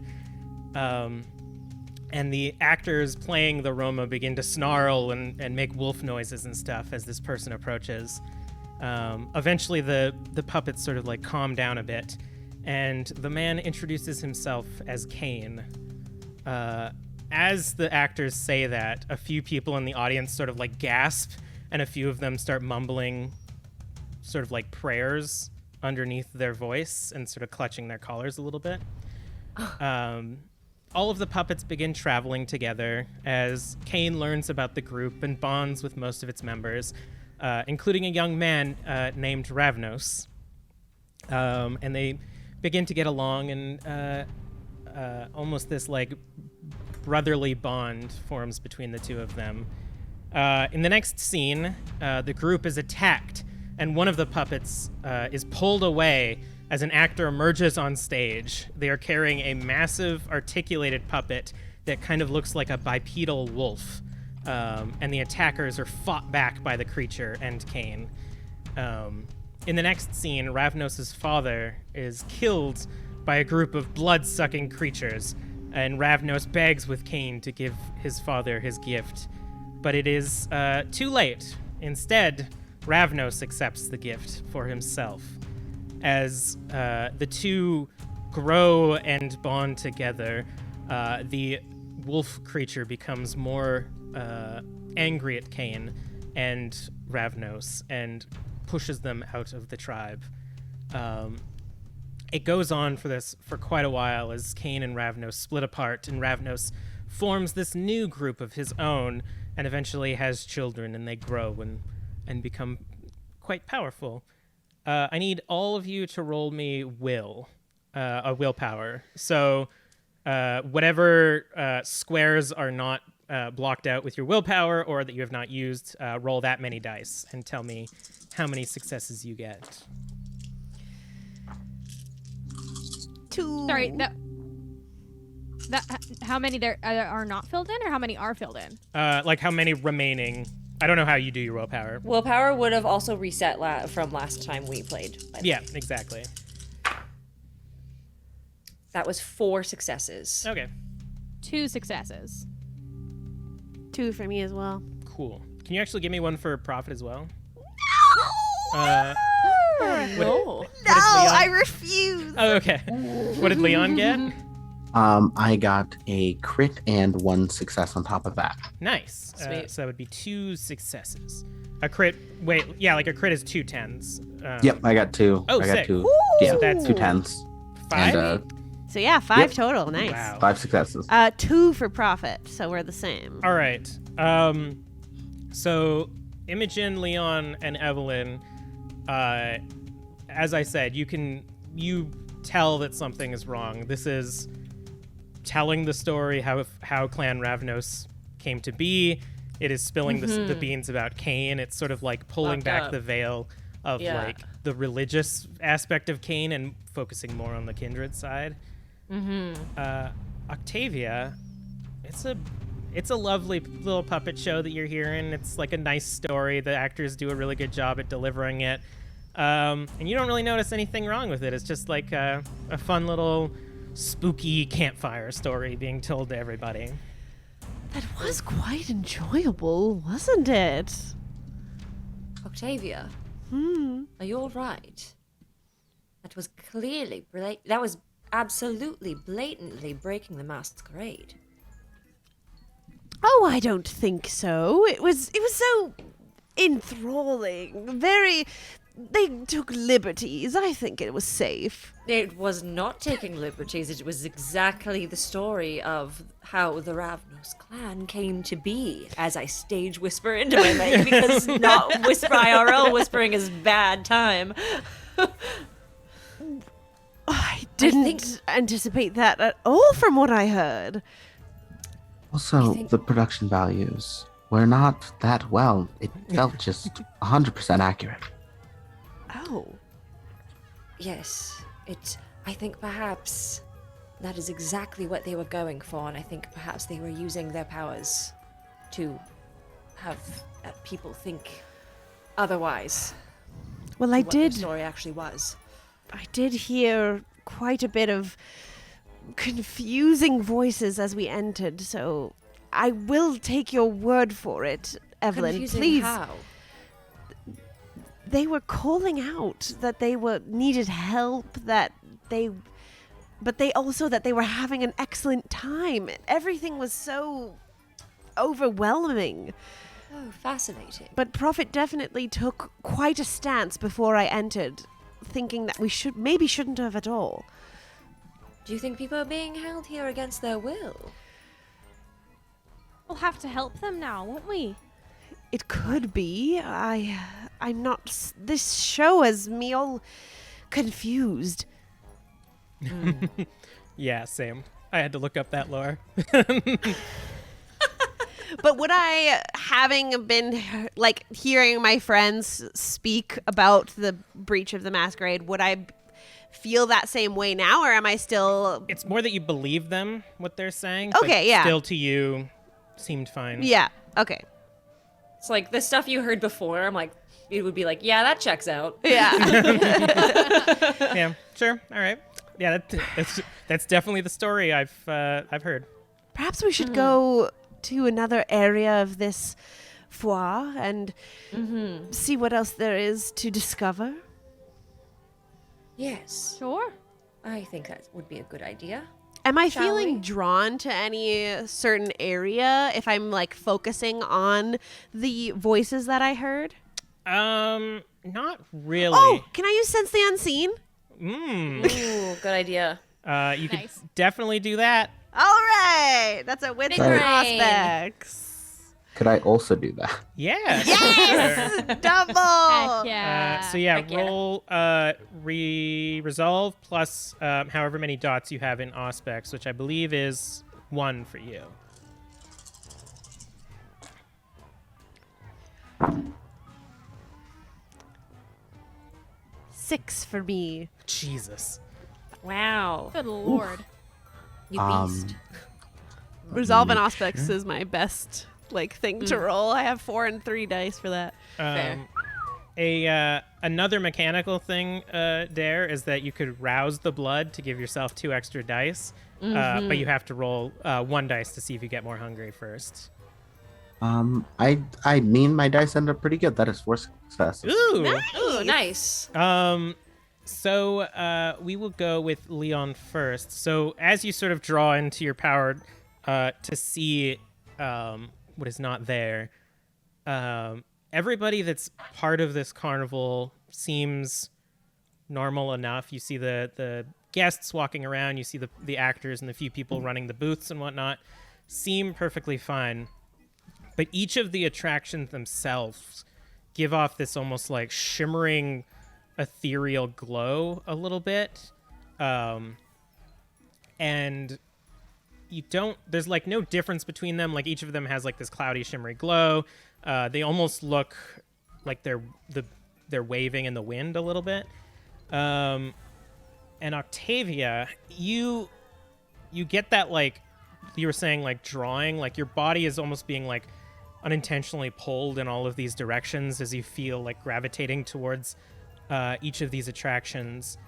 And the actors playing the Roma begin to snarl and make wolf noises and stuff as this person approaches. Eventually, the puppets sort of like calm down a bit, and the man introduces himself as Cain. As the actors say that, a few people in the audience sort of like gasp, and a few of them start mumbling sort of like prayers underneath their voice and sort of clutching their collars a little bit. All of the puppets begin traveling together as Cain learns about the group and bonds with most of its members, including a young man named Ravnos. And they begin to get along, and almost this like brotherly bond forms between the two of them. In the next scene, the group is attacked, and one of the puppets is pulled away as an actor emerges on stage. They are carrying a massive articulated puppet that kind of looks like a bipedal wolf. And the attackers are fought back by the creature and Cain. In the next scene, Ravnos' father is killed by a group of blood-sucking creatures, and Ravnos begs with Cain to give his father his gift. But it is too late. Instead, Ravnos accepts the gift for himself. As the two grow and bond together, the wolf creature becomes more angry at Cain and Ravnos and pushes them out of the tribe. It goes on for quite a while as Cain and Ravnos split apart, and Ravnos forms this new group of his own and eventually has children, and they grow and become quite powerful. I need all of you to roll me a willpower. So whatever squares are not blocked out with your willpower or that you have not used, roll that many dice and tell me how many successes you get. 2. Sorry, that how many there are not filled in, or how many are filled in? Like how many remaining? I don't know how you do your willpower. Willpower would have also reset from last time we played. By the Yeah, way. exactly. That was 4 successes. Okay, 2 successes. 2 for me as well. cool. Can you actually give me one for profit as well? No. No, Leon? I refuse. Oh, okay. What did Leon get? I got a crit and 1 success on top of that. Nice. Sweet. So that would be 2 successes. A crit. Wait, yeah, like a crit is 2 10s. Yep, I got 2. Oh, I got sick. 2. Ooh. Yeah, So that's 2 10s. 5? And So yeah, 5 Yep. total. Nice. Wow. 5 successes. 2 for profit. So we're the same. All right. So Imogen, Leon, and Evelyn, as I said, you tell that something is wrong. This is telling the story how Clan Ravnos came to be. It is spilling the beans about Cain. It's sort of like pulling Fucked back up. the veil of like the religious aspect of Cain and focusing more on the kindred side. Octavia, it's a lovely little puppet show that you're hearing. It's like a nice story. The actors do a really good job at delivering it. And you don't really notice anything wrong with it. It's just like a fun little spooky campfire story being told to everybody. That was quite enjoyable, wasn't it? Octavia, are you all right? That was clearly that was absolutely blatantly breaking the masquerade. Oh, I don't think so. It was so enthralling. They took liberties. I think it was safe. It was not taking liberties. It was exactly the story of how the Ravnos clan came to be, as I stage whisper into my mic, because not whisper IRL whispering is bad time. I didn't anticipate that at all from what I heard. Also, think- the production values were not that well. It felt just 100% accurate. Oh. Yes, I think perhaps that is exactly what they were going for, and I think perhaps they were using their powers to have people think otherwise. Well, What their story actually was. I did hear quite a bit of confusing voices as we entered, so I will take your word for it, Evelyn. Confusing Please. how? They were calling out that they needed help, but they also that they were having an excellent time. Everything was so overwhelming. Oh, fascinating. But Prophet definitely took quite a stance before I entered, thinking that we shouldn't have at all. Do you think people are being held here against their will? We'll have to help them now, won't we? It could be. I'm not. This show has me all confused. Yeah, same. I had to look up that lore. But would I, having been like hearing my friends speak about the breach of the masquerade, would I feel that same way now, or am I still? It's more that you believe them, what they're saying. Okay, but yeah. Still to you, seemed fine. Yeah. Okay. It's like the stuff you heard before. I'm like, it would be like, yeah, that checks out. Yeah. Yeah, sure. All right. Yeah, that's definitely the story I've heard. Perhaps we should go to another area of this foire and see what else there is to discover. Yes, Sure. I think that would be a good idea. Am I Shall feeling we? drawn to any certain area if I'm like focusing on the voices that I heard? Not really. Oh, can I use Sense the Unseen? Mm. Ooh, good idea. You could Nice. definitely do that. All right. That's a wits Big and brain. prospects. Could I also do that? Yeah. Yes! Double! Heck yeah. So yeah, Heck yeah. roll resolve plus however many dots you have in aspects, which I believe is 1 for you. Six for me. Jesus. Wow. Good lord. You Um, beast. Resolve and make aspects is my best thing to roll. I have 4 and 3 dice for that. Fair. Another mechanical thing there is that you could rouse the blood to give yourself 2 extra dice, but you have to roll 1 dice to see if you get more hungry first. I mean my dice end up pretty good. That is 4 successes. Ooh. Ooh, nice. So we will go with Leon first. So as you sort of draw into your power to see what is not there, everybody that's part of this carnival seems normal enough. You see the guests walking around, you see the actors and the few people running the booths and whatnot seem perfectly fine. But each of the attractions themselves give off this almost like shimmering, ethereal glow a little bit. And there's like no difference between them. Like each of them has like this cloudy, shimmery glow. They almost look like they're waving in the wind a little bit. And Octavia, you get that, like you were saying, like drawing, like your body is almost being like unintentionally pulled in all of these directions as you feel like gravitating towards each of these attractions.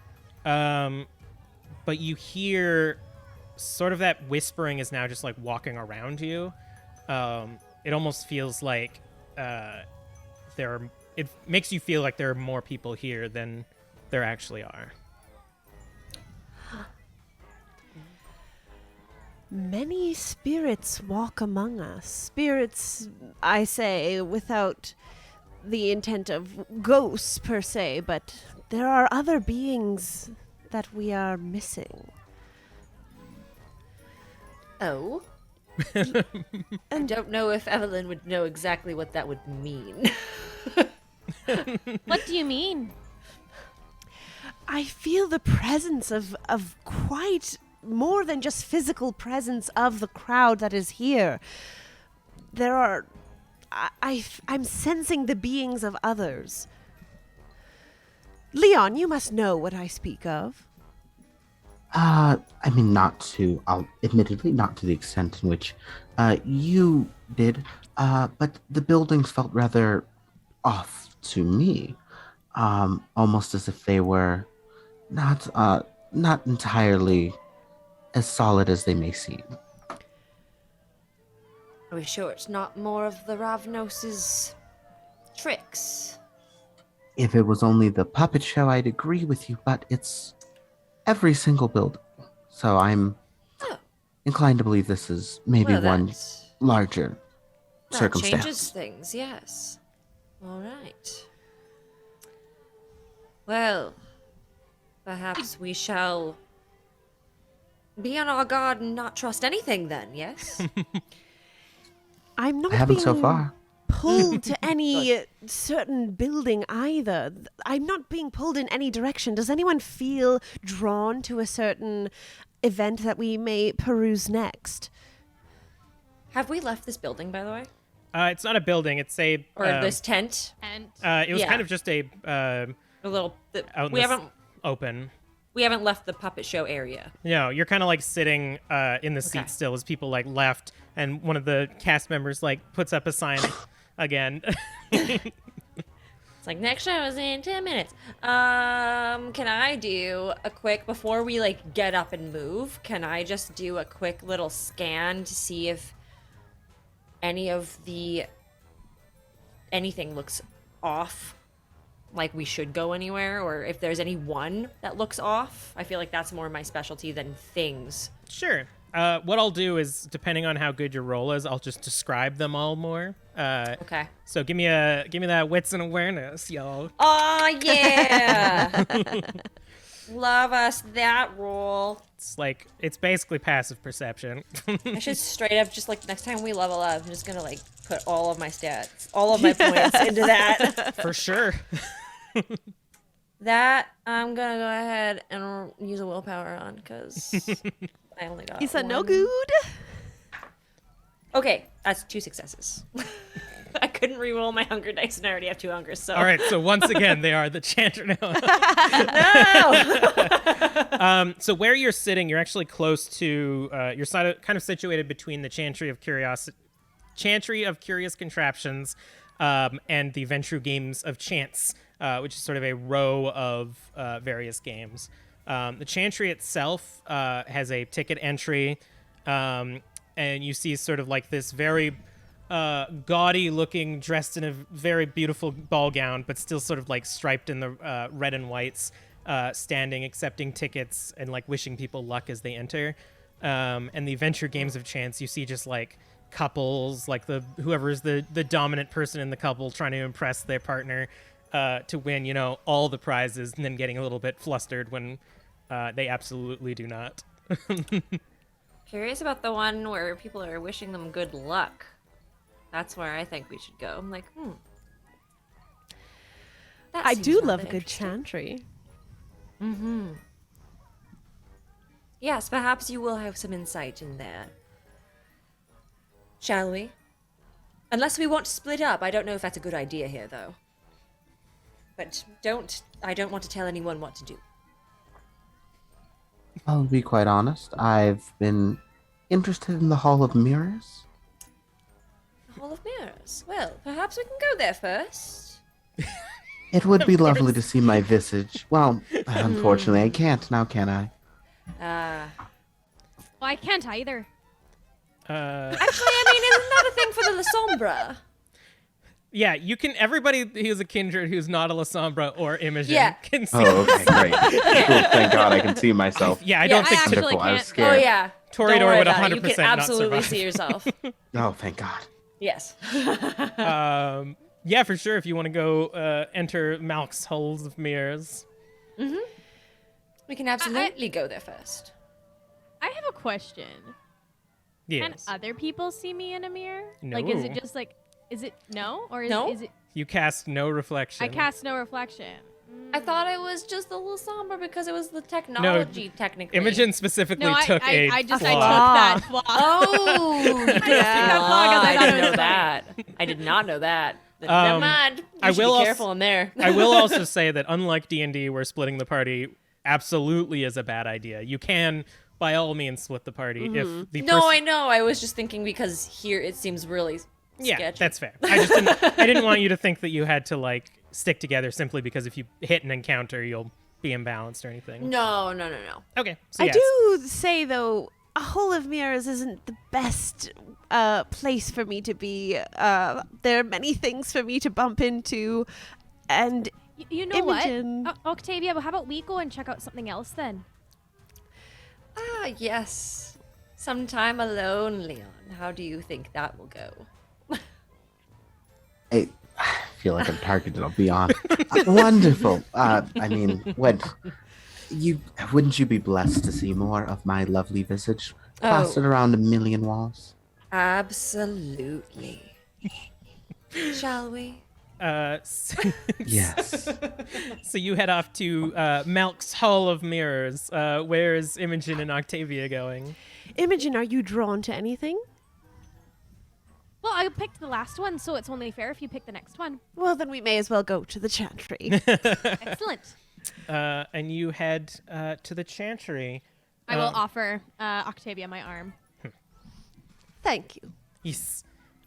But you hear sort of that whispering is now just like walking around you. It almost feels like it makes you feel like there are more people here than there actually are. Many spirits walk among us. Spirits, I say, without the intent of ghosts per se, but there are other beings that we are missing. Oh. I don't know if Evelyn would know exactly what that would mean. What do you mean? I feel the presence of quite more than just physical presence of the crowd that is here. There are... I'm sensing the beings of others. Leon, you must know what I speak of. I mean, admittedly, not to the extent in which you did, but the buildings felt rather off to me, almost as if they were not entirely as solid as they may seem. Are we sure it's not more of the Ravnos's tricks? If it was only the puppet show, I'd agree with you, but it's every single building. So I'm inclined to believe this is maybe one larger that circumstance. Changes things, yes. All right. Well, perhaps we shall be on our guard and not trust anything then, yes? I'm not I haven't being so far. pulled to any certain building either. I'm not being pulled in any direction. Does anyone feel drawn to a certain event that we may peruse next? Have we left this building, by the way? It's not a building. It's a... Or this tent? it was Yeah. kind of just a little... out in we the haven't... open. We haven't left the puppet show area. No, you're kind of like sitting in the seat still as people like left, and one of the cast members like puts up a sign again. It's like, next show is in 10 minutes. Can I do a quick, before we like get up and move, can I just do a quick little scan to see if anything looks off? Like we should go anywhere, or if there's any one that looks off? I feel like that's more my specialty than things. Sure. What I'll do is, depending on how good your roll is, I'll just describe them all more. Okay. So give me that wits and awareness, y'all. Oh yeah. Love us that roll. It's basically passive perception. I should straight up just like next time we level up, I'm just gonna like put all of my stats, all of my points into that. For sure. That I'm gonna go ahead and use a willpower on because I only got. He said no one. good. Okay, that's 2 successes. I couldn't re-roll my hunger dice, and I already have 2 hungers. So All right. So once again, they are the chanter now. no. So where you're sitting, you're actually close to. You're kind of situated between the Chantry of Curious Contraptions, and the Ventru Games of Chance, which is sort of a row of various games. The Chantry itself has a ticket entry, and you see sort of like this very gaudy looking, dressed in a very beautiful ball gown, but still sort of like striped in the red and whites, standing accepting tickets and like wishing people luck as they enter. And the Adventure Games of Chance, you see just like couples, like whoever's the dominant person in the couple trying to impress their partner to win, all the prizes, and then getting a little bit flustered when they absolutely do not. Curious about the one where people are wishing them good luck. That's where I think we should go. I'm like, That I seems do rather love a good interesting. chantry. Mm-hmm. Yes, perhaps you will have some insight in there. Shall we? Unless we want to split up. I don't know if that's a good idea here, though. But I don't want to tell anyone what to do. I'll be quite honest. I've been interested in the Hall of Mirrors. The Hall of Mirrors. Well, perhaps we can go there first. It would be lovely to see my visage. Well, unfortunately, I can't now, can I? Well, I can't either. Actually, I mean, isn't that a thing for the La Sombra? Yeah, you can. Everybody who's a kindred who's not a La Sombra or Imogen Yeah. can see. Oh, okay, great. Cool, thank God I can see myself. Yeah, I don't I think actually Wonderful, I was can't. scared. Oh yeah. Toreador Don't worry would about it. You 100% can not absolutely survive. see yourself. Oh, thank God. Yes. Yeah, for sure. If you want to go enter Malk's Halls of Mirrors. We can absolutely go there first. I have a question. Yes. Can other people see me in a mirror? No. Like, is it just like, is it no? Or is, No. is it, You cast no reflection. I cast no reflection. I thought it was just the La Sombra because it was the technology, technically. Imogen specifically No, took a I took flaw. that flaw. Oh, you took that flaw 'cause I thought it didn't was know that. I did not know that. Never mind. I You should will be also- careful in there. I will also say that unlike D&D, where splitting the party absolutely is a bad idea. You can, by all means, split the party if the No, person... I know. I was just thinking because here it seems really Yeah, sketchy. that's fair. I didn't want you to think that you had to like stick together simply because if you hit an encounter, you'll be imbalanced or anything. No. Okay, so I yes. do say, though, a Hall of Mirrors isn't the best place for me to be. There are many things for me to bump into, and You know Imogen. what? Octavia, well, how about we go and check out something else then? Ah, yes. Sometime alone, Leon. How do you think that will go? I feel like I'm targeted, I'll be honest. Wonderful. I mean, wouldn't you be blessed to see more of my lovely visage plastered around a million walls? Absolutely. Shall we? Yes. So you head off to Malk's Hall of Mirrors. Where's Imogen and Octavia going? Imogen, are you drawn to anything? Well, I picked the last one, so it's only fair if you pick the next one. Well, then we may as well go to the chantry. Excellent. And you head to the Chantry. I will offer Octavia my arm. Thank you. Yes.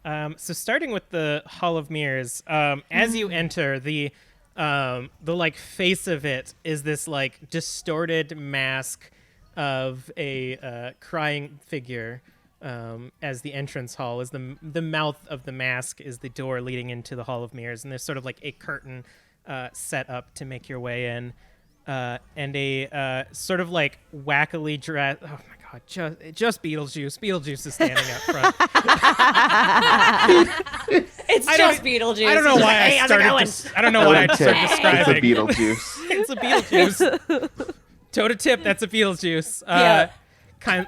So starting with the Hall of Mirrors, as you enter, the like face of it is this like distorted mask of a crying figure. As the entrance hall is the mouth of the mask is the door leading into the Hall of Mirrors, and there's sort of like a curtain set up to make your way in, and a sort of like wackily dressed. Oh my God, just Beetlejuice. Beetlejuice is standing up front. It's just Beetlejuice. I don't know why Hey, I how's it started. going? I don't know why I started It's a describing. Beetlejuice. It's a Beetlejuice. Toe to tip, that's a Beetlejuice. Yeah. Kind.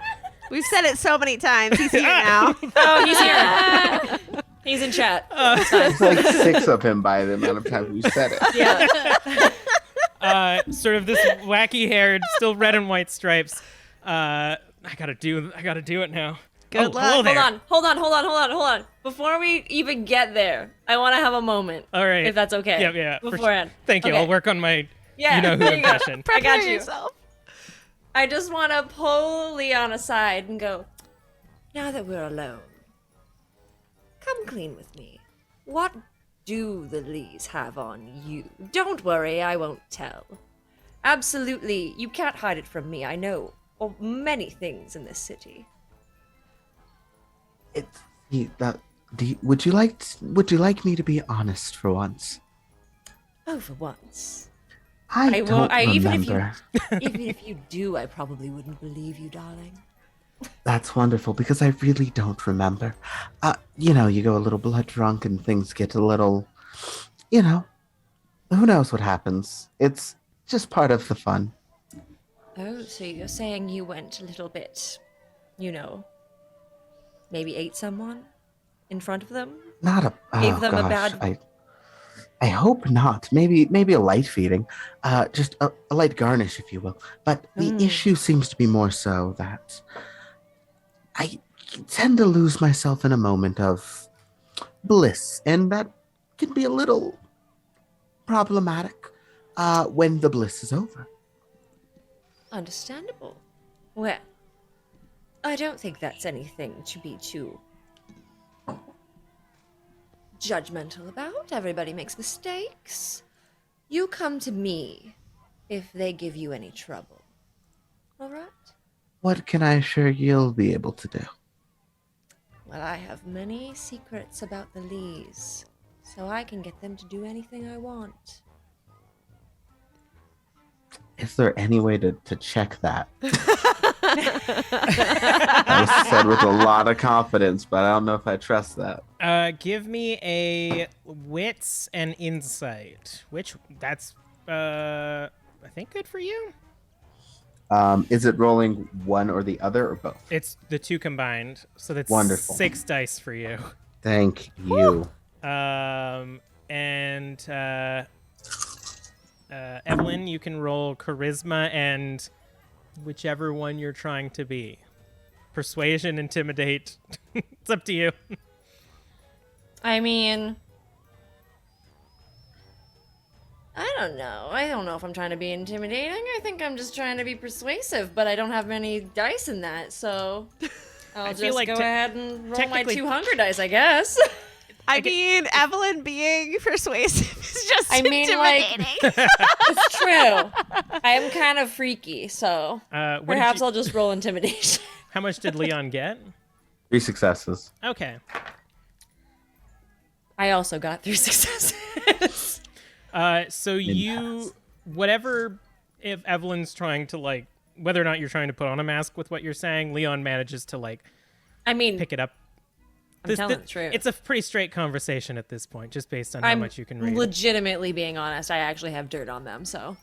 We've said it so many times. He's here now. Oh, he's here. He's in chat. There's like 6 of him by the amount of time we said it. Yeah. Sort of this wacky-haired, still red and white stripes. I gotta do it now. Good luck. Hello there. Hold on. Before we even get there, I want to have a moment. All right. If that's okay. Yeah. Beforehand. Thank you. Okay. I'll work on my Yeah, you know who there you go. impression. I got Prepare you. yourself. I just want to pull Leon aside and go, now that we're alone, come clean with me. What do the Lees have on you? Don't worry, I won't tell. Absolutely, you can't hide it from me. I know of many things in this city. Would you like me to be honest for once? Oh, for once. I don't even if you remember. even if you do, I probably wouldn't believe you, darling. That's wonderful because I really don't remember. You go a little blood drunk and things get a little, you know, who knows what happens. It's just part of the fun. Oh, so you're saying you went a little bit, maybe ate someone in front of them? Not a Gave oh them a gosh, bad... I hope not. Maybe a light feeding, just a light garnish, if you will. But the issue seems to be more so that I tend to lose myself in a moment of bliss, and that can be a little problematic when the bliss is over. Understandable. Well, I don't think that's anything to be too judgmental about. Everybody makes mistakes. You come to me if they give you any trouble. All right? What can I assure you'll be able to do? Well, I have many secrets about the Lees, so I can get them to do anything I want. Is there any way to check that? That was said with a lot of confidence, but I don't know if I trust that. Give me a wits and insight, which that's I think good for you. Is it rolling one or the other or both? It's the two combined, so that's Wonderful. 6 dice for you. Thank you. Evelyn, you can roll charisma and whichever one you're trying to be. Persuasion, intimidate. It's up to you. I mean, I don't know. I don't know if I'm trying to be intimidating. I think I'm just trying to be persuasive, but I don't have many dice in that, so I'll feel just like go ahead and roll my technically- 2 hunger dice, I guess. I mean, Evelyn being persuasive is just I mean, like- intimidating. It's true. I am kind of freaky, so What did perhaps you- I'll just roll intimidation. How much did Leon get? 3 successes. Okay. I also got 3 successes. So you, whatever, if Evelyn's trying to like, whether or not you're trying to put on a mask with what you're saying, Leon manages to like I mean, pick it up. I'm telling the truth. It's a pretty straight conversation at this point, just based on how I'm much you can read. legitimately being honest. I actually have dirt on them, so.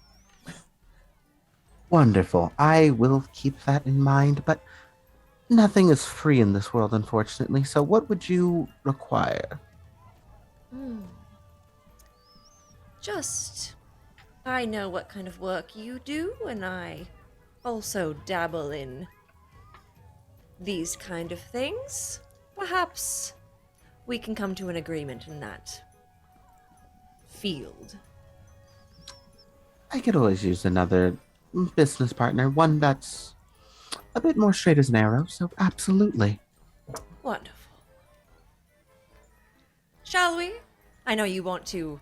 Wonderful. I will keep that in mind, but nothing is free in this world, unfortunately. So what would you require? Just, I know what kind of work you do, and I also dabble in these kind of things. Perhaps we can come to an agreement in that field. I could always use another business partner, one that's a bit more straight as an arrow, so absolutely. Wonderful. Shall we? I know you want to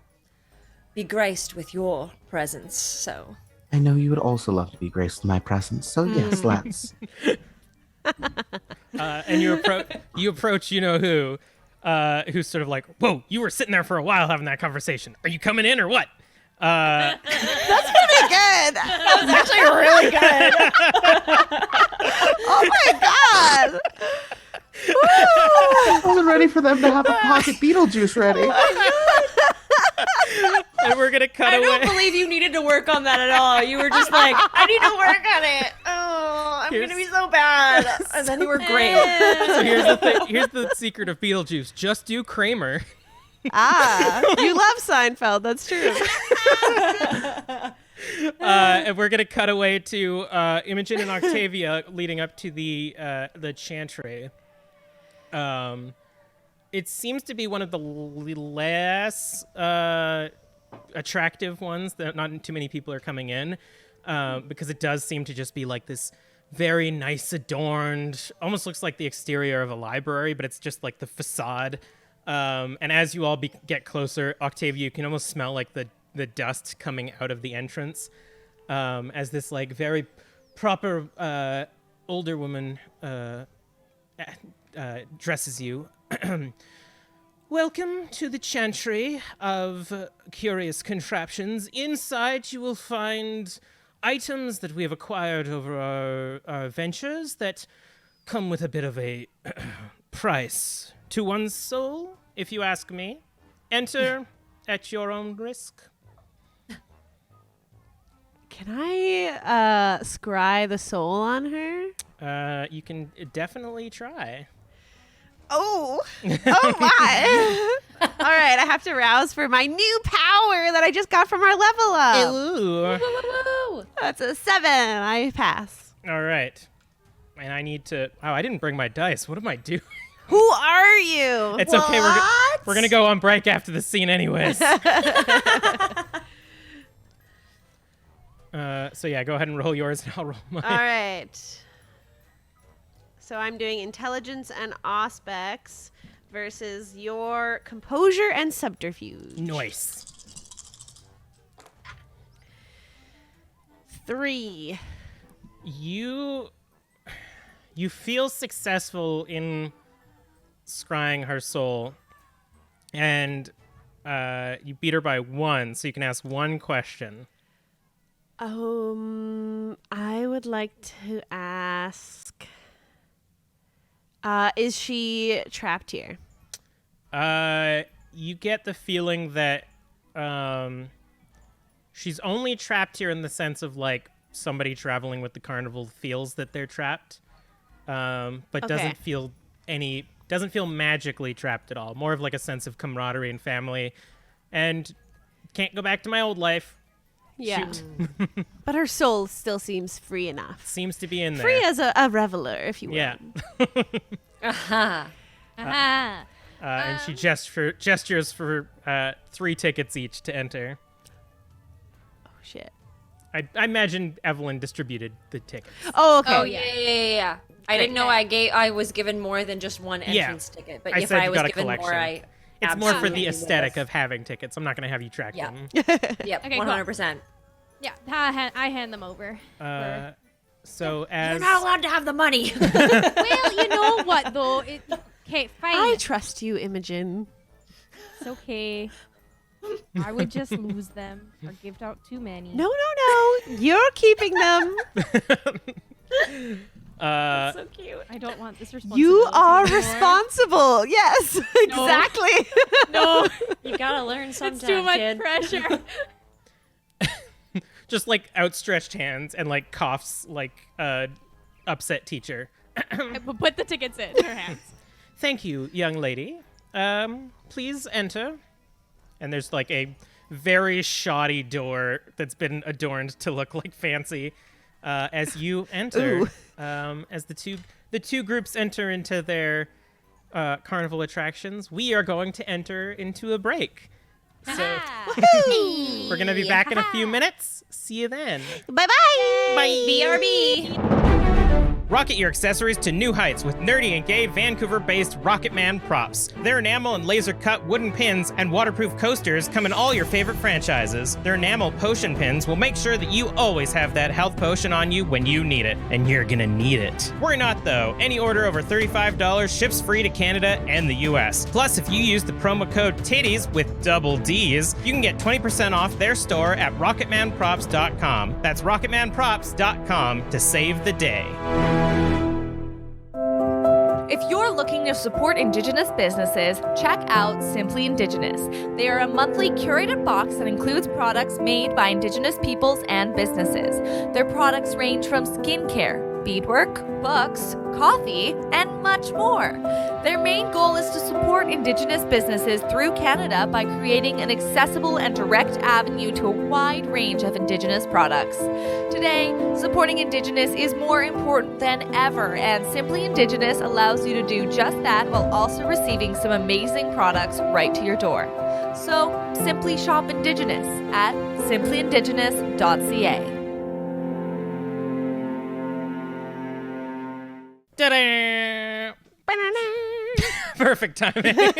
be graced with your presence, so. I know you would also love to be graced with my presence, so yes, let's. And you approach you know who's sort of like, whoa, you were sitting there for a while having that conversation. Are you coming in or what? That's pretty good. That was actually really good. Oh my god. I wasn't ready for them to have a pocket Beetlejuice ready. And we're gonna cut I away. don't believe you needed to work on that at all. You were just like, I need to work on it. Oh, I'm Here's- gonna be so bad. And then you were great. So here's the thing. Here's the secret of Beetlejuice. Just do Kramer. You love Seinfeld. That's true. And we're gonna cut away to Imogen and Octavia leading up to the chantry. It seems to be one of the less attractive ones. That not too many people are coming in, because it does seem to just be like this very nice, adorned, almost looks like the exterior of a library, but it's just like the facade. And as you all get closer, Octavia, you can almost smell like the dust coming out of the entrance, as this like very proper older woman dresses you. Welcome to the chantry of curious contraptions. Inside you will find items that we have acquired over our ventures that come with a bit of a price to one's soul, if you ask me. Enter at your own risk. Can I scry the soul on her? You can definitely try. Oh my. All right, I have to rouse for my new power that I just got from our level up. Ooh. Woo! That's a 7. I pass. All right. And I need to... Oh, I didn't bring my dice. What am I doing? Who are you? It's okay. We're going to go on break after the scene anyways. So yeah, go ahead and roll yours and I'll roll mine. All right. So I'm doing intelligence and auspex versus your composure and subterfuge. Nice. 3. You feel successful in scrying her soul, and you beat her by 1, so you can ask 1 question. I would like to ask, is she trapped here? You get the feeling that she's only trapped here in the sense of like somebody traveling with the carnival feels that they're trapped, but doesn't feel magically trapped at all. More of like a sense of camaraderie and family, and can't go back to my old life. Yeah. Shoot. But her soul still seems free enough. Seems to be in there. Free as a reveler, if you will. Yeah. Aha. Aha. And she gestures for 3 tickets each to enter. Oh, shit. I imagine Evelyn distributed the tickets. Oh, okay. Oh yeah. I didn't know I was given more than just one entrance ticket, but I if said I you was got a given more, collection. I It's more for absolutely the aesthetic would've. of having tickets. I'm not going to have you track Yeah. them. Yep, Okay, cool. 100%. Yeah, I hand them over. So You're as not allowed to have the money. Well, you know what though? Okay, fine. I trust you, Imogen. It's okay. I would just lose them or give out too many. No. You're keeping them. So cute. I don't want this responsibility. You are anymore. responsible. Yes, exactly. No, You gotta learn sometime, it's too much kid. pressure. just like outstretched hands and like coughs like upset teacher. Put the tickets in her hands. Thank you, young lady. Please enter. And there's like a very shoddy door that's been adorned to look like fancy. As you enter, as the two groups enter into their carnival attractions, we are going to enter into a break. So we're going to be back in a few minutes. See you then. Bye-bye. Bye. BRB. Rocket your accessories to new heights with nerdy and gay Vancouver-based Rocketman props. Their enamel and laser-cut wooden pins and waterproof coasters come in all your favorite franchises. Their enamel potion pins will make sure that you always have that health potion on you when you need it. And you're gonna need it. Worry not, though. Any order over $35 ships free to Canada and the US. Plus, if you use the promo code TIDDIES with double D's, you can get 20% off their store at rocketmanprops.com. That's rocketmanprops.com to save the day. If you're looking to support Indigenous businesses, check out Simply Indigenous. They are a monthly curated box that includes products made by Indigenous peoples and businesses. Their products range from skincare, beadwork, books, coffee, and much more. Their main goal is to support Indigenous businesses through Canada by creating an accessible and direct avenue to a wide range of Indigenous products. Today, supporting Indigenous is more important than ever, and Simply Indigenous allows you to do just that while also receiving some amazing products right to your door. So, simply shop Indigenous at simplyindigenous.ca. Ta-da! Perfect timing. Yeah.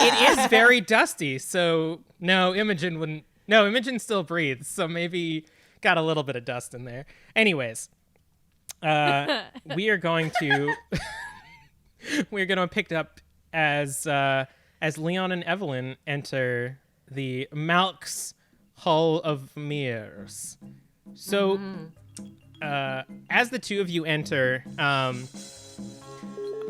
It is very dusty, so no, Imogen wouldn't. No, Imogen still breathes, so maybe got a little bit of dust in there. Anyways, we are going to pick up as Leon and Evelyn enter the Malk's Hall of Mirrors. So, as the two of you enter,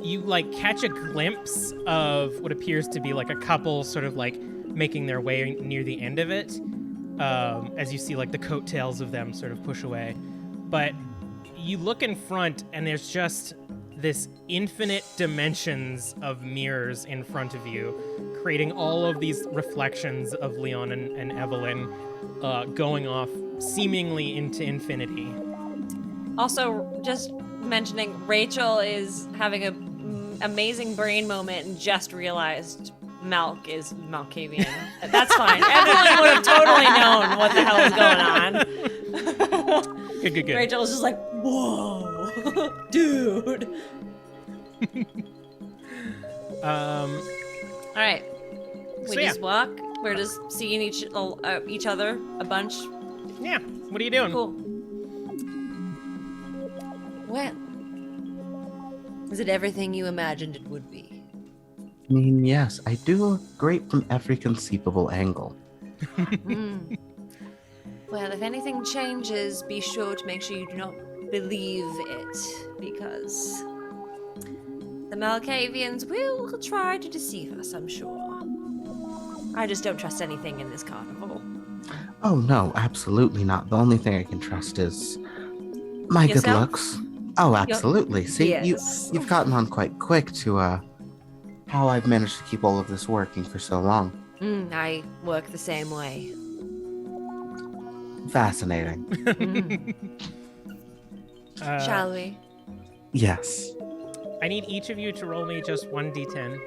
you like catch a glimpse of what appears to be like a couple sort of like making their way near the end of it, as you see like the coattails of them sort of push away. But you look in front and there's just this infinite dimensions of mirrors in front of you, creating all of these reflections of Leon and Evelyn going off seemingly into infinity. Also, just mentioning, Rachel is having an amazing brain moment and just realized Malk is Malkavian. That's fine. Evelyn would have totally known what the hell is going on. Good. Rachel is just like, whoa, dude. All right. We just walk. We're just seeing each other a bunch. Yeah. What are you doing? Cool. Well, is it everything you imagined it would be? I mean, yes, I do look great from every conceivable angle. Well, if anything changes, be sure to make sure you do not believe it, because the Malkavians will try to deceive us, I'm sure. I just don't trust anything in this carnival. Oh, no, absolutely not. The only thing I can trust is my good Yourself? looks. Oh, absolutely. See, Yes. you've gotten on quite quick to how I've managed to keep all of this working for so long. I work the same way. Fascinating. Shall we? Yes. I need each of you to roll me just 1d10.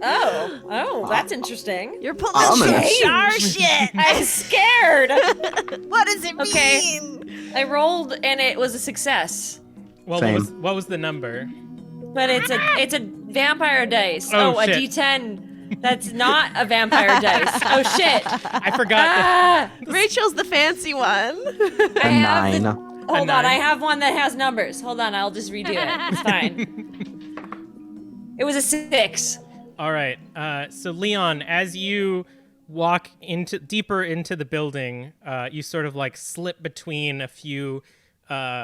Oh, that's interesting. You're pulling Ominous. Char shit. I'm scared. What does it Okay. mean? I rolled and it was a success. Well, Same. what was the number? But it's a vampire dice. Oh, a shit. D10. That's not a vampire dice. Oh shit. I forgot that. Rachel's the fancy one. A I have 9. Hold on, nine. I have one that has numbers. Hold on, I'll just redo it. It's fine. It was a 6. All right. So Leon, as you walk deeper into the building, you sort of like slip between a few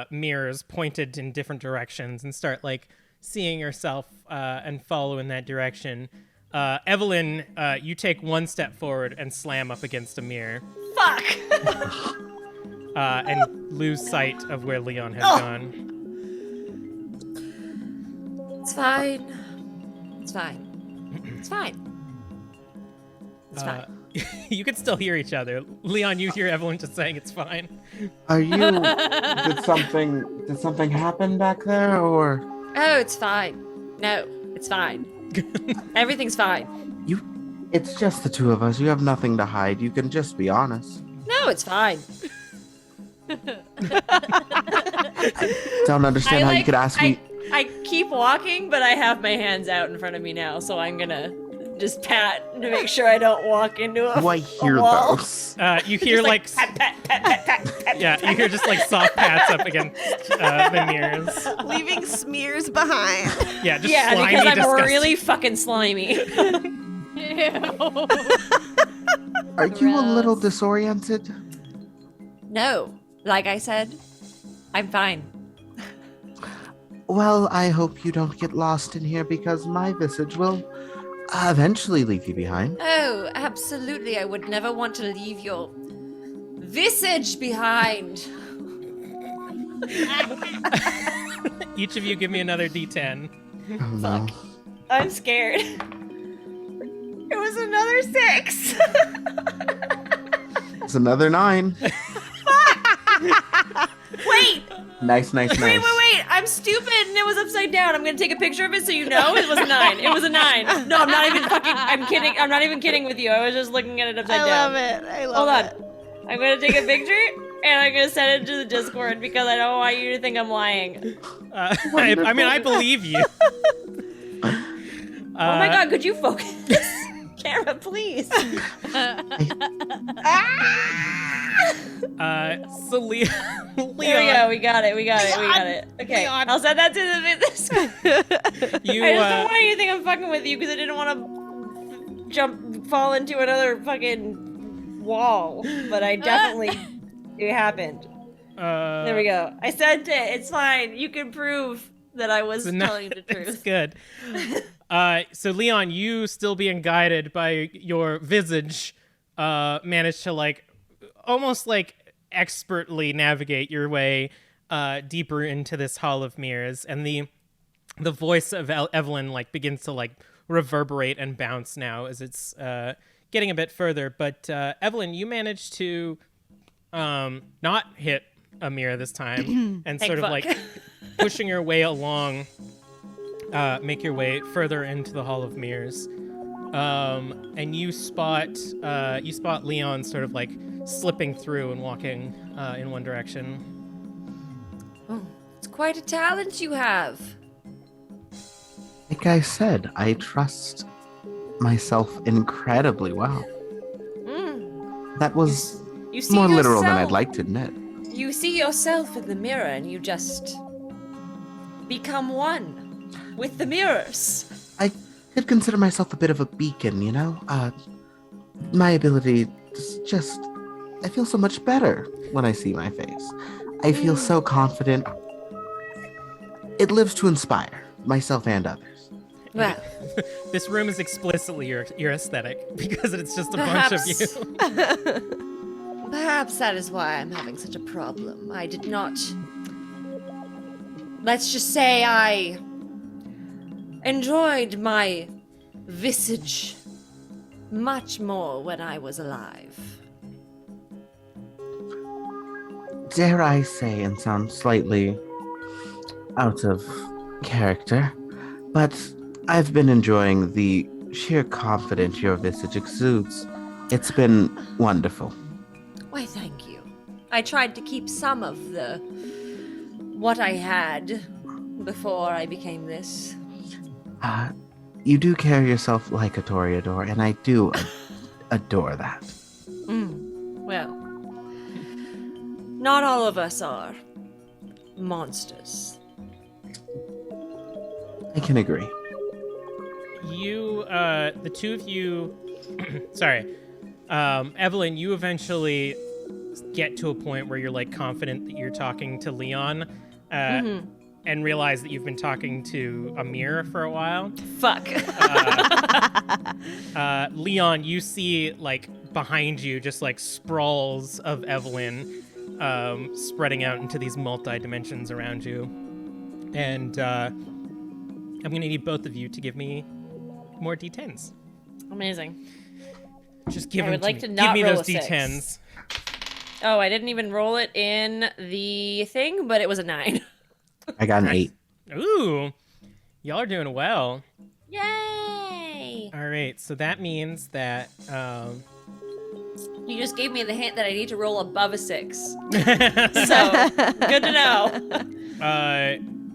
mirrors pointed in different directions and start like seeing yourself and follow in that direction. Evelyn, you take one step forward and slam up against a mirror. Fuck. And lose sight of where Leon has gone. It's fine. It's fine. It's fine. It's fine. You can still hear each other. Leon, you hear Evelyn just saying it's fine. Are you? Did something happen back there, or? Oh, it's fine. No, it's fine. Everything's fine. It's just the two of us. You have nothing to hide. You can just be honest. No, it's fine. Don't understand how you could ask me. I keep walking, but I have my hands out in front of me now, so I'm gonna just pat to make sure I don't walk into a Do I hear wall. those? You hear Just like pat, pat, pat, pat, pat, pat. yeah, you hear just like soft pats up against the mirrors. Leaving smears behind. Yeah, just Yeah, slimy, because I'm disgusting. really fucking slimy. Are you a little disoriented? No, like I said, I'm fine. Well, I hope you don't get lost in here because my visage will eventually leave you behind. Oh, absolutely. I would never want to leave your visage behind. Each of you give me another D10. Oh no. I'm scared. It was another 6. It's another 9. Wait, Nice. wait. I'm stupid and it was upside down. I'm gonna take a picture of it so you know it was a 9. It was a 9. No, I'm not even fucking. I'm kidding. I'm not even kidding with you. I was just looking at it upside I down. love it. I Hold love on. it. I'm gonna take a picture and I'm gonna send it to the Discord because I don't want you to think I'm lying. I mean, I believe you. Oh my god, could you focus? Camera, please. So Leon, There we go. We got it. Okay, Leon. I'll send that to the business. you I just don't want you to think I'm fucking with you because I didn't want to fall into another fucking wall. But I definitely, it happened. There we go. I sent it. It's fine. You can prove that I was telling the truth. It's good. So Leon, you still being guided by your visage, managed to like almost like expertly navigate your way deeper into this hall of mirrors, and the voice of Evelyn like begins to like reverberate and bounce now as it's getting a bit further. But Evelyn, you managed to not hit a mirror this time, and sort of like pushing your way along, make your way further into the hall of mirrors, and you spot Leon sort of like slipping through and walking in one direction. Oh, it's quite a talent you have. Like I said, I trust myself incredibly well. That was You see more literal than yourself- I'd like to admit. You see yourself in the mirror and you just become one with the mirrors. I could consider myself a bit of a beacon, you know? My ability is just... I feel so much better when I see my face. I feel so confident. It lives to inspire myself and others. Well, This room is explicitly your aesthetic because it's just a bunch of you. perhaps that is why I'm having such a problem. I did not... Let's just say I enjoyed my visage much more when I was alive. Dare I say, and sound slightly out of character, but I've been enjoying the sheer confidence your visage exudes. It's been wonderful. Why, thank you. I tried to keep some of the... what I had before I became this. You do carry yourself like a Toreador, and I do adore that. Well, not all of us are monsters. I can agree. You, the two of you, sorry, Evelyn, you eventually get to a point where you're like confident that you're talking to Leon, and realize that you've been talking to a mirror for a while. Fuck. Leon, you see like behind you just like sprawls of Evelyn spreading out into these multi-dimensions around you. And I'm going to need both of you to give me more D10s. Amazing. Just give I them would like me. to not give me roll those a 6. D10s. Oh, I didn't even roll it in the thing, but it was a 9. I got an 8. Ooh, y'all are doing well. Yay! All right, so that means that You just gave me the hint that I need to roll above a 6. So, good to know.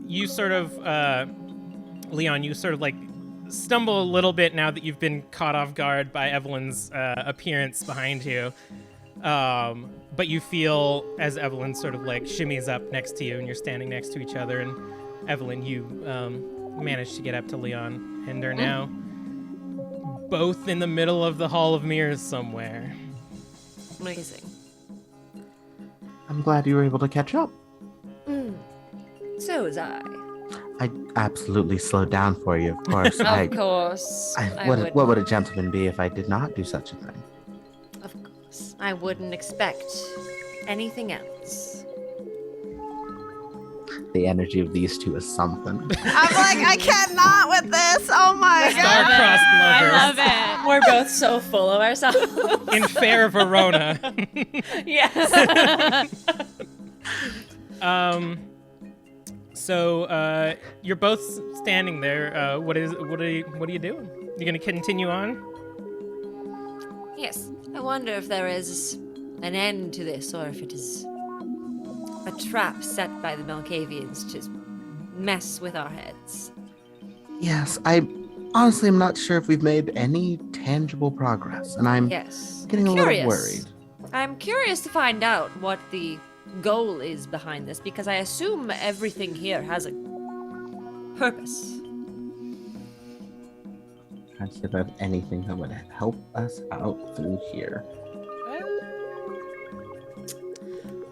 you sort of, Leon, you sort of like stumble a little bit now that you've been caught off guard by Evelyn's appearance behind you. But you feel as Evelyn sort of like shimmies up next to you and you're standing next to each other, and Evelyn, you manage to get up to Leon and are now both in the middle of the Hall of Mirrors somewhere. Amazing. I'm glad you were able to catch up. So was I. I absolutely slowed down for you, of course. Of course. What would a gentleman be if I did not do such a thing? Of course. I wouldn't expect anything else. The energy of these two is something. I'm like, I cannot with this. Oh my god. Star-crossed lovers. I love it. We're both so full of ourselves. In fair Verona. Yes. So you're both standing there. What are you doing? You gonna continue on? Yes. I wonder if there is an end to this, or if it is a trap set by the Malkavians to mess with our heads. Yes, I honestly am not sure if we've made any tangible progress, and I'm Yes. getting a little worried. I'm curious to find out what the goal is behind this, because I assume everything here has a purpose. Trying to see if I have anything that would help us out through here.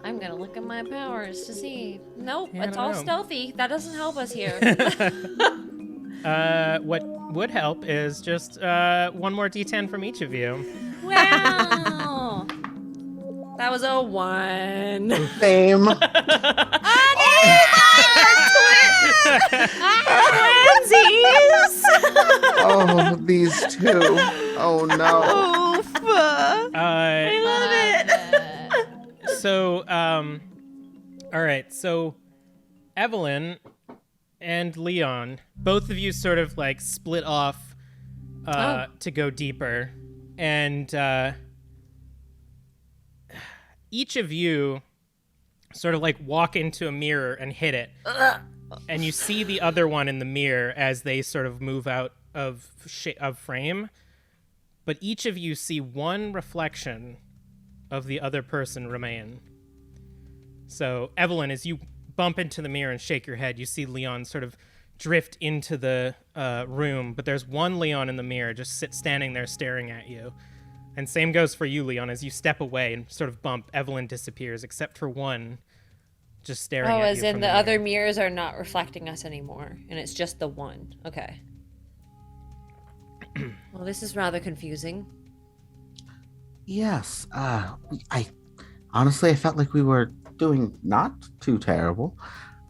I'm gonna look at my powers to see. Nope, Yeah, I it's don't all know. stealthy. That doesn't help us here. What would help is just one more D10 from each of you. Wow. That was a 1. Same. Twinsies! Oh, these two. Oh no. Oof. I love it. So, all right. So, Evelyn and Leon, both of you sort of like split off to go deeper, and each of you sort of like walk into a mirror and hit it, and you see the other one in the mirror as they sort of move out of frame. But each of you see one reflection of the other person remain. So, Evelyn, as you bump into the mirror and shake your head, you see Leon sort of drift into the room, but there's one Leon in the mirror just standing there staring at you. And same goes for you, Leon. As you step away and sort of bump, Evelyn disappears, except for one just staring at you. As in from the mirror. other mirrors are not reflecting us anymore, and it's just the one. Okay. Well, this is rather confusing. Yes. I honestly, I felt like we were doing not too terrible.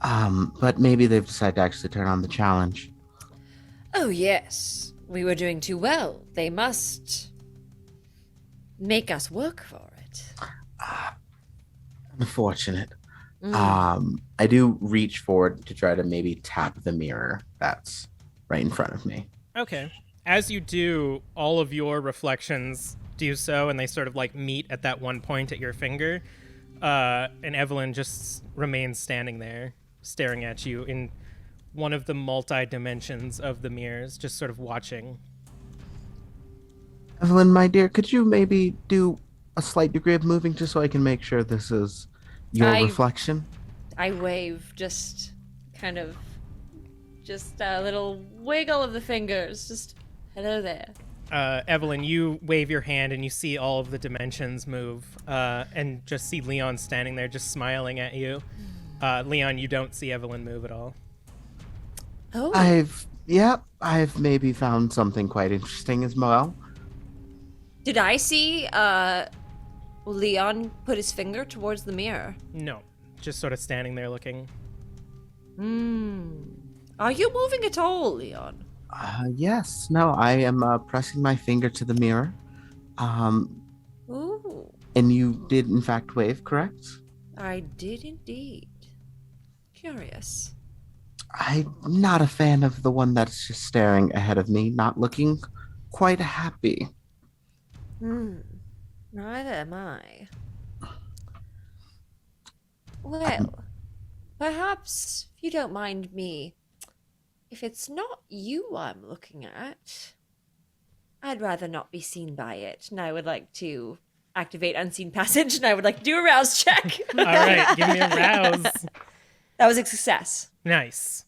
But maybe they've decided to actually turn on the challenge. Oh, yes. We were doing too well. They must make us work for it. Unfortunate. I do reach forward to try to maybe tap the mirror that's right in front of me. Okay. As you do, all of your reflections do so, and they sort of like meet at that one point at your finger. And Evelyn just remains standing there, staring at you in one of the multi-dimensions of the mirrors, just sort of watching. Evelyn, my dear, could you maybe do a slight degree of moving just so I can make sure this is your reflection? I wave, just kind of, just a little wiggle of the fingers. Just, hello there. Evelyn, you wave your hand and you see all of the dimensions move, and just see Leon standing there just smiling at you. Leon, you don't see Evelyn move at all. Oh. I've maybe found something quite interesting as well. Did I see Leon put his finger towards the mirror? No, just sort of standing there looking. Are you moving at all, Leon? Yes. No, I am pressing my finger to the mirror. Ooh, And you did, in fact, wave, correct? I did indeed. Curious. I'm not a fan of the one that's just staring ahead of me, not looking quite happy. Neither am I. Well, perhaps, if you don't mind me, if it's not you I'm looking at, I'd rather not be seen by it, and I would like to activate Unseen Passage, and I would like to do a rouse check. All right, give me a rouse. That was a success. Nice.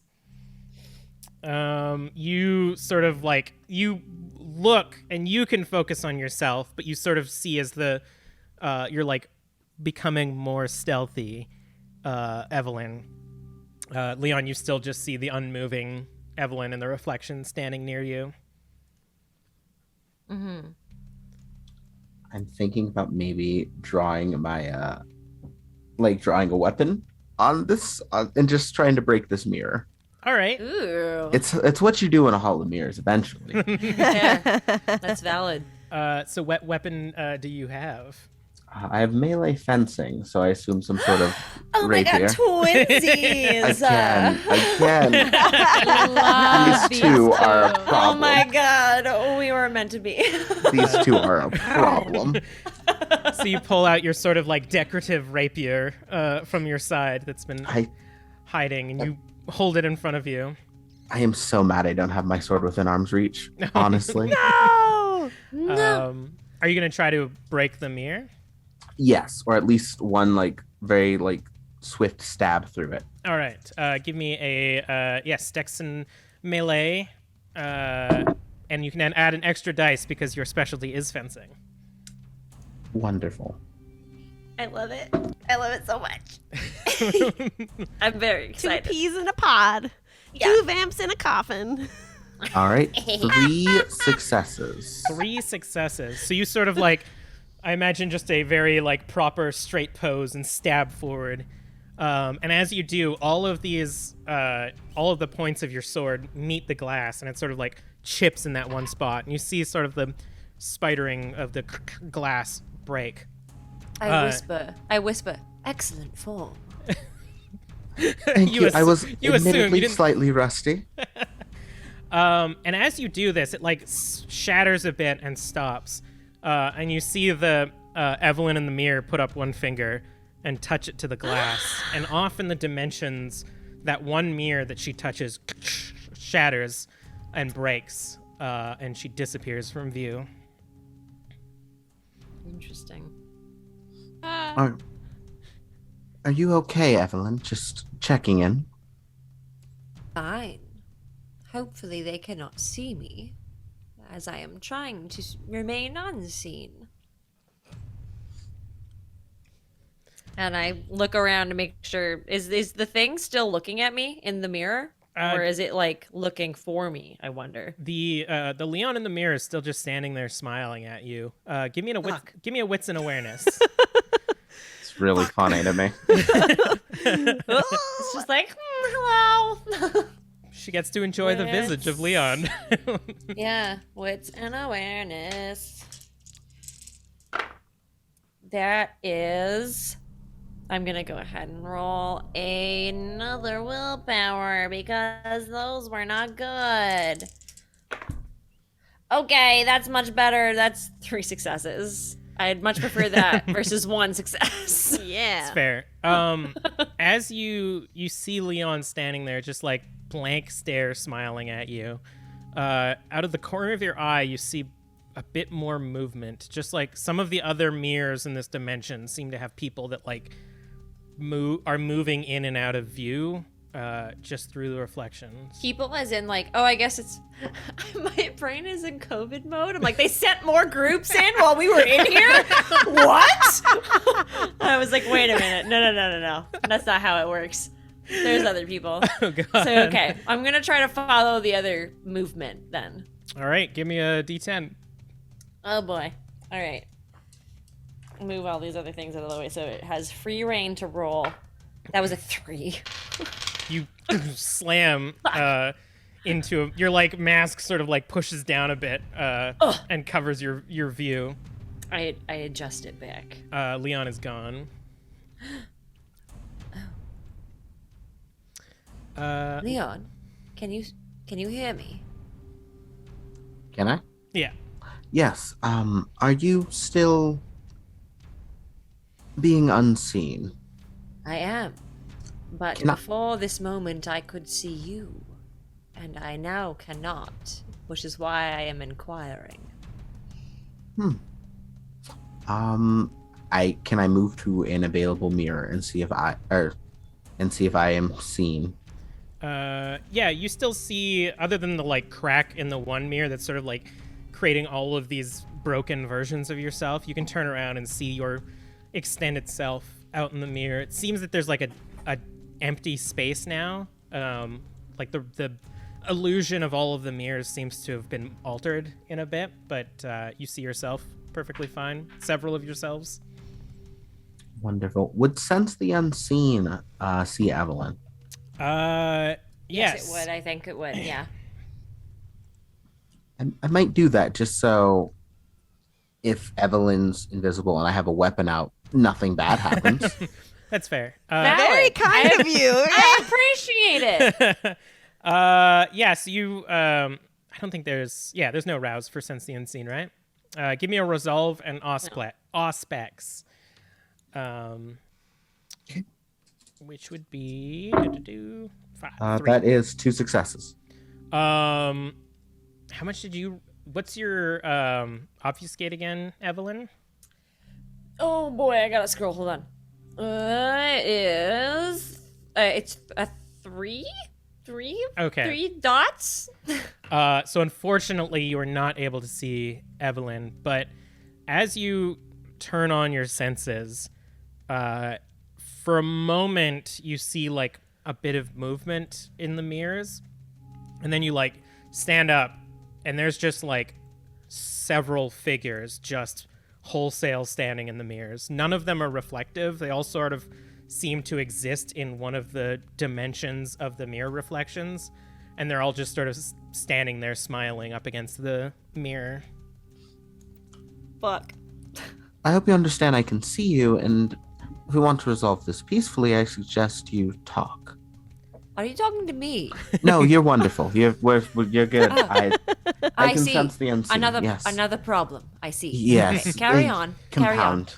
You sort of like, you look and you can focus on yourself, but you sort of see as the, you're like becoming more stealthy, Evelyn. Leon, you still just see the unmoving Evelyn in the reflection standing near you. I'm thinking about maybe drawing my, drawing a weapon on this, and just trying to break this mirror. All right. Ooh. It's what you do in a hall of mirrors eventually. Yeah, that's valid. So what weapon do you have? I have melee fencing, so I assume some sort of Oh my rapier. god, twinsies! Again. Love These two are a Oh problem. my god, we were meant to be. These two are a problem. So you pull out your sort of like decorative rapier from your side that's been hiding, and you hold it in front of you. I am so mad I don't have my sword within arm's reach, honestly. No! Are you going to try to break the mirror? Yes, or at least one very swift stab through it. All right. Give me a Dex and melee, and you can add an extra dice because your specialty is fencing. Wonderful. I love it. I love it so much. I'm very Two excited. peas in a pod. Yeah. 2 vamps in a coffin. All right, 3 successes. 3 successes. So you sort of like, I imagine just a very like proper straight pose and stab forward. And as you do, all of the points of your sword meet the glass, and it sort of like chips in that one spot. And you see sort of the spidering of the glass break. I whisper, excellent form. Thank you. I was you assume you admittedly didn't- slightly rusty. And as you do this, it like shatters a bit and stops. And you see the Evelyn in the mirror put up one finger and touch it to the glass. And off in the dimensions, that one mirror that she touches shatters and breaks. And she disappears from view. Interesting. Are you okay, Evelyn? Just checking in. Fine. Hopefully they cannot see me, as I am trying to remain unseen. And I look around to make sure, is the thing still looking at me in the mirror? Or is it like looking for me, I wonder? The Leon in the mirror is still just standing there smiling at you. Give me a wits and awareness. It's really funny to me. It's just like, hello. She gets to enjoy the visage of Leon. Yeah, wits and awareness. That is... I'm gonna go ahead and roll another willpower because those were not good. Okay, that's much better. That's 3 successes. I'd much prefer that versus 1 success. Yeah. It's fair. As you see Leon standing there, just like blank stare, smiling at you. Out of the corner of your eye, you see a bit more movement. Just like some of the other mirrors in this dimension seem to have people that like are moving in and out of view, just through the reflections. People as in like, oh, I guess it's... My brain is in COVID mode. I'm like, they sent more groups in while we were in here? What? I was like, wait a minute. No. That's not how it works. There's other people. Oh, God. So, okay. I'm going to try to follow the other movement then. All right, give me a D10. Oh, boy. All right. Move all these other things out of the way so it has free reign to roll. That was a 3. You slam into your like mask sort of like pushes down a bit and covers your view. I adjust it back. Leon is gone. Leon, can you hear me? Can I? Yeah. Yes. Are you still being unseen? I am. But Can I- before this moment, I could see you. And I now cannot, which is why I am inquiring. Can I move to an available mirror and see if I am seen? Yeah, you still see, other than the like crack in the one mirror that's sort of like creating all of these broken versions of yourself, you can turn around and see your extended self out in the mirror. It seems that there's like a empty space now. Like the illusion of all of the mirrors seems to have been altered in a bit, but you see yourself perfectly fine. Several of yourselves. Wonderful. Would Sense the Unseen see Evelyn? Yes. Yes, it would. I think it would, yeah. I might do that just so if Evelyn's invisible and I have a weapon out, nothing bad happens. That's fair. Very kind of you. I appreciate it. Yes, you, I don't think there's no rouse for Sense the Unseen, right? Give me a resolve and auspex. Which would be 5. That is 2 successes. How much did you? What's your obfuscate again, Evelyn? Oh boy, I gotta scroll. Hold on. It's a 3? 3? Okay. 3 dots? So unfortunately, you are not able to see Evelyn, but as you turn on your senses, For a moment, you see like a bit of movement in the mirrors, and then you like stand up, and there's just like several figures just wholesale standing in the mirrors. None of them are reflective. They all sort of seem to exist in one of the dimensions of the mirror reflections, and they're all just sort of standing there smiling up against the mirror. Fuck. I hope you understand I can see you, and if we want to resolve this peacefully, I suggest you talk. Are you talking to me? No, you're wonderful. You're good. I I can see. sense the unseen. Another problem. I see. Yes. Okay, carry on. Compound.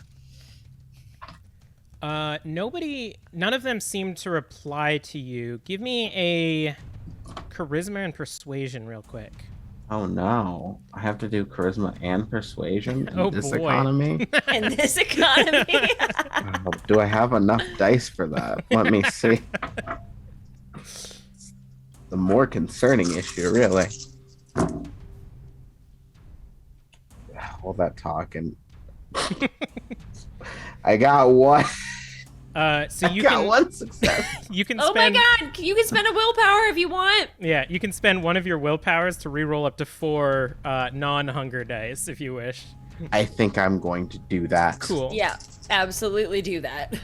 None of them seem to reply to you. Give me a charisma and persuasion real quick. Oh no. I have to do charisma and persuasion in Oh, this boy. economy? In this economy. Oh, do I have enough dice for that? Let me see. The more concerning issue, really. All that talk and I got one. So you got can one success. you can Oh my spend god, you can spend a willpower if you want. yeah, you can spend one of your willpowers to reroll up to 4 non-hunger dice if you wish. I think I'm going to do that. Cool. Yeah, absolutely do that.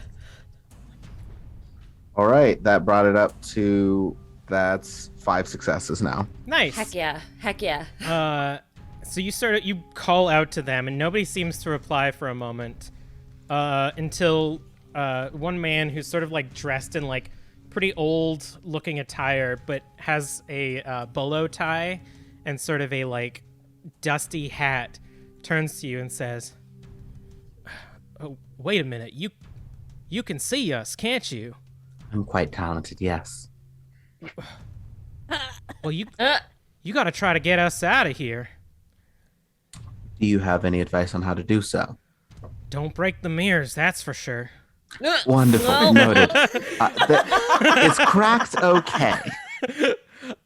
All right, that brought it up to that's 5 successes now. Nice. Heck yeah. Heck yeah. So you call out to them, and nobody seems to reply for a moment, until one man who's sort of like dressed in like pretty old-looking attire, but has a bolo tie and sort of a like dusty hat, turns to you and says, "Oh, wait a minute, you can see us, can't you?" I'm quite talented, yes. Well, you got to try to get us out of here. Do you have any advice on how to do so? Don't break the mirrors, that's for sure. Wonderful. Noted. It's cracked okay.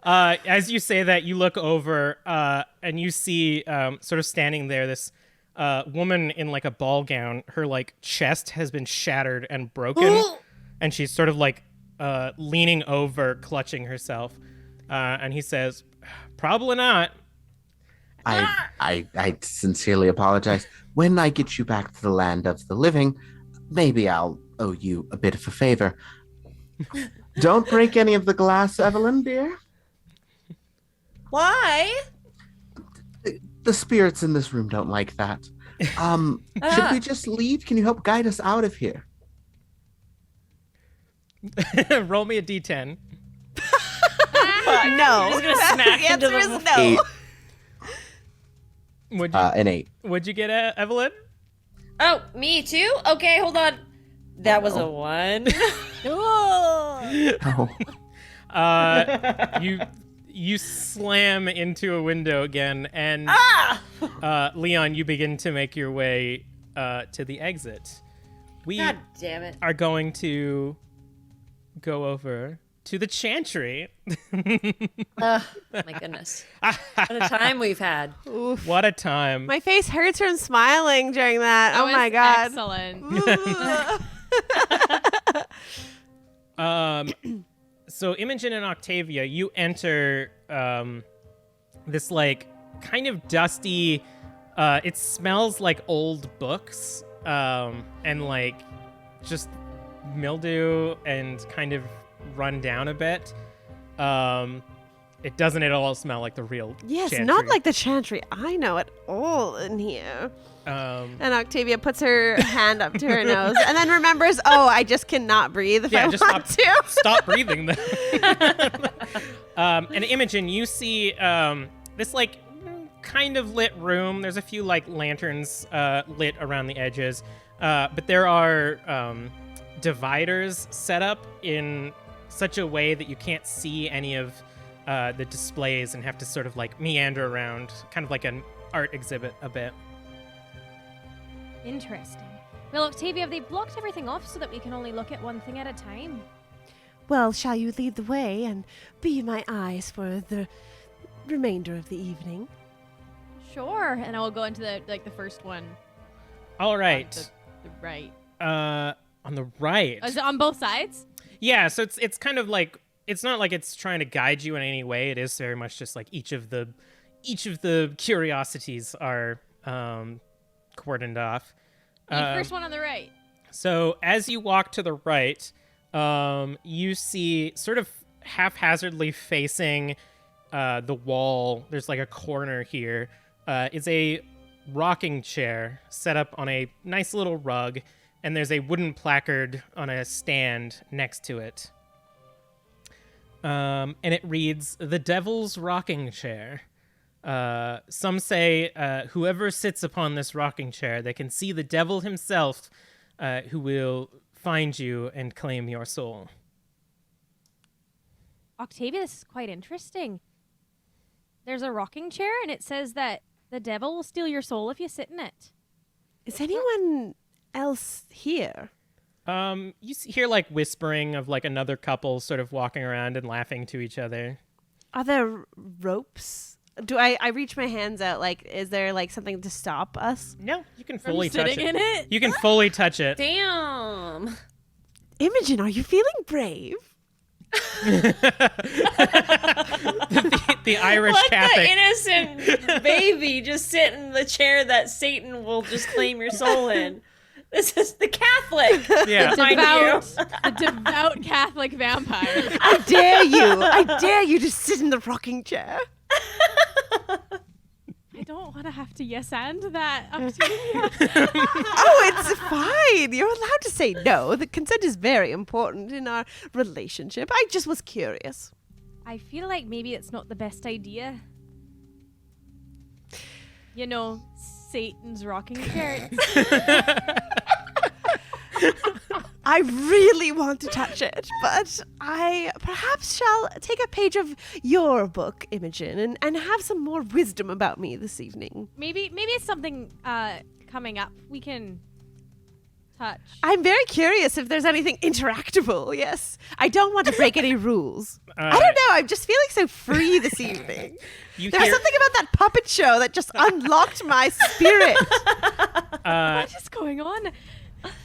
As you say that, you look over and you see sort of standing there this woman in like a ball gown. Her like chest has been shattered and broken, and she's sort of like leaning over, clutching herself. And he says, "Probably not." I sincerely apologize. When I get you back to the land of the living, maybe I'll owe you a bit of a favor. Don't break any of the glass, Evelyn, dear. Why? The spirits in this room don't like that. Should we just leave? Can you help guide us out of here? Roll me a d10. No. Just gonna smack The into answer the is no. 8. An 8. What'd you get, Evelyn? Oh, me too? Okay, hold on. That was a 1. Oh. You slam into a window again, and Leon, you begin to make your way to the exit. We God damn it. are going to go over to the chantry. My goodness. What a time we've had. What a time. My face hurts from smiling during that. That Oh my was god. Excellent. So Imogen and Octavia, you enter this like kind of dusty, it smells like old books and like just mildew and kind of run down a bit. It doesn't at all smell like the real Yes, chantry. not like the chantry. I know it all in here. And Octavia puts her hand up to her nose and then remembers, oh, I just cannot breathe if I just want to. stop breathing then. And Imogen, you see this like kind of lit room. There's a few like lanterns lit around the edges, but there are dividers set up in such a way that you can't see any of the displays and have to sort of like meander around, kind of like an art exhibit a bit. Interesting. Well, Octavia, have they blocked everything off so that we can only look at one thing at a time? Well, shall you lead the way and be my eyes for the remainder of the evening? Sure. And I will go into the first one. All right. The right. On the right. Is it on both sides? Yeah, so it's kind of like, it's not like it's trying to guide you in any way. It is very much just like each of the curiosities are cordoned off. The first one on the right. So as you walk to the right, you see sort of haphazardly facing the wall, there's like a corner here, is a rocking chair set up on a nice little rug, and there's a wooden placard on a stand next to it. And it reads, "The Devil's Rocking Chair. Some say whoever sits upon this rocking chair, they can see the devil himself, who will find you and claim your soul." Octavia, this is quite interesting. There's a rocking chair, and it says that the devil will steal your soul if you sit in it. Is anyone else here? You hear like whispering of like another couple sort of walking around and laughing to each other. Are there ropes? Do I reach my hands out? Like, is there like something to stop us? No, you can fully touch sitting it. in it? You can fully touch it. Damn. Imogen, are you feeling brave? The Irish Let Catholic. the innocent baby just sit in the chair that Satan will just claim your soul in. This is the Catholic. Yeah. Mind The devout Catholic vampire. I dare you! I dare you to sit in the rocking chair. I don't want to have to yes and that, Octavia. Oh, it's fine. You're allowed to say no. The consent is very important in our relationship. I just was curious. I feel like maybe it's not the best idea. You know, Satan's rocking chair. I really want to touch it, but I perhaps shall take a page of your book, Imogen, and have some more wisdom about me this evening. Maybe it's something coming up we can touch. I'm very curious if there's anything interactable, yes. I don't want to break any rules. I don't know, I'm just feeling so free this evening. There was something about that puppet show that just unlocked my spirit. What is going on?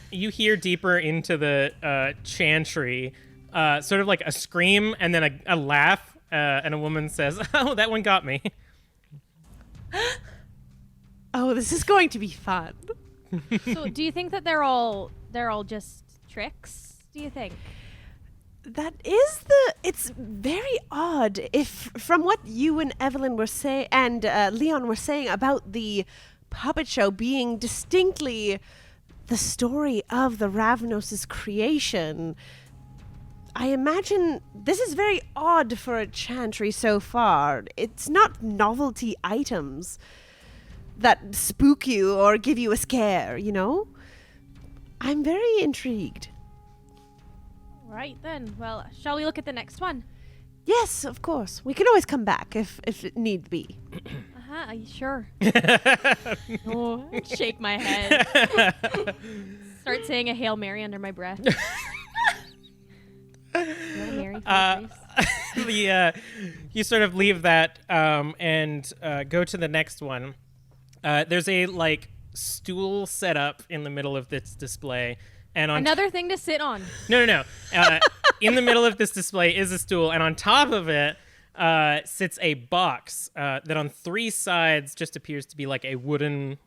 You hear deeper into the chantry, sort of like a scream and then a laugh, and a woman says, "Oh, that one got me." Oh, this is going to be fun. So, do you think that they're all just tricks? Do you think? It's very odd if from what you and Evelyn were saying and Leon were saying about the puppet show being distinctly the story of the Ravnos' creation. I imagine this is very odd for a chantry so far. It's not novelty items that spook you or give you a scare, you know? I'm very intrigued. Right then. Well, shall we look at the next one? Yes, of course. We can always come back if it need be. Are you sure? Oh, shake my head. Start saying a Hail Mary under my breath. Hail Mary, you sort of leave that and go to the next one. There's a like stool set up in the middle of this display, and on another thing to sit on. No. In the middle of this display is a stool, and on top of it sits a box that on three sides just appears to be like a